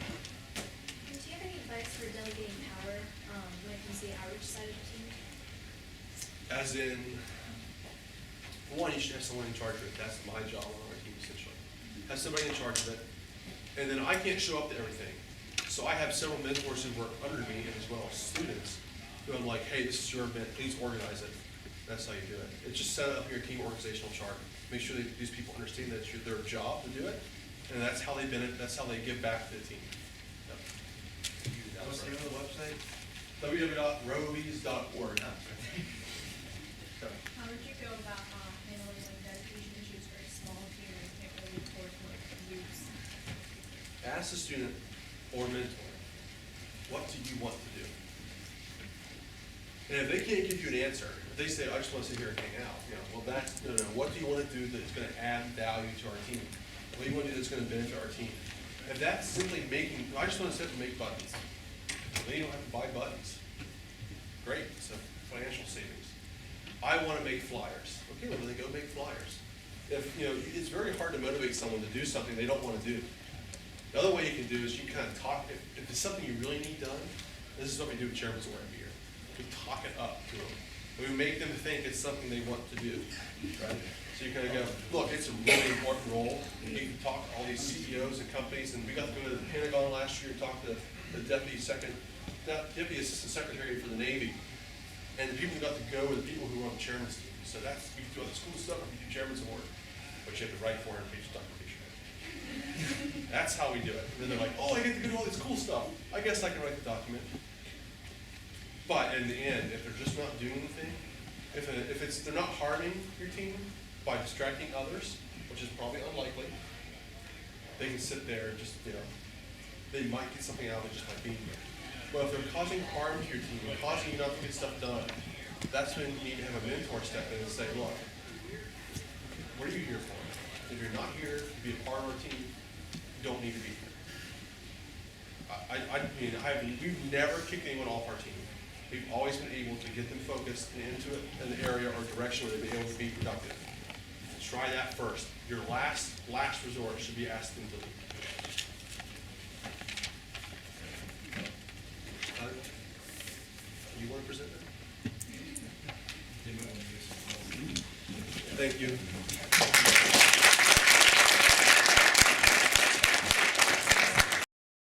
S11: And do you have any advice for delegating power, when it comes to the outreach side of the team?
S1: As in, one, you should have someone in charge of it. That's my job on our team essentially. Have somebody in charge of it. And then I can't show up to everything. So I have several mentors who work under me as well as students who I'm like, hey, this is your event, please organize it. That's how you do it. It's just set up your team organizational chart. Make sure that these people understand that it's their job to do it. And that's how they that's how they give back to the team. Yep.
S5: What's the name of the website?
S1: www.robobees.org.
S2: How would you go about, handling like dedication issues for a small team and can't really afford to like use?
S1: Ask the student or mentor, what do you want to do? And if they can't give you an answer, if they say, I just want to sit here and hang out, well, that's, no, what do you want to do that's going to add value to our team? What do you want to do that's going to benefit our team? If that's simply I just want to sit and make buttons. Well, then you don't have to buy buttons. Great, it's a financial savings. I want to make flyers. Okay, well, then go make flyers. If, it's very hard to motivate someone to do something they don't want to do. The other way you can do is you kind of talk, if it's something you really need done, this is what we do with Chairman's Award every year. We talk it up to them. We make them think it's something they want to do, right? So you kind of go, look, it's a really important role. You can talk to all these CEOs and companies, and we got to go to the Pentagon last year and talk to the Deputy Assistant Secretary for the Navy. And the people who got to go were the people who were on the chairman's team. So we do all this cool stuff, we do Chairman's Award, but you have to write 400-page documentation. That's how we do it. And then they're like, oh, I get to do all this cool stuff. I guess I can write the document. But in the end, if they're just not doing anything, if they're not harming your team by distracting others, which is probably unlikely, they can sit there and just, they might get something out of it just by being there. Well, if they're causing harm to your team and causing you not to get stuff done, that's when you need to have a mentor step in and say, look, what are you here for? If you're not here to be a part of our team, you don't need to be here. We've never kicked anyone off our team. We've always been able to get them focused and into an area or direction where they'll be able to be productive. Try that first. Your last resort should be ask them to leave. You want to present that? Thank you.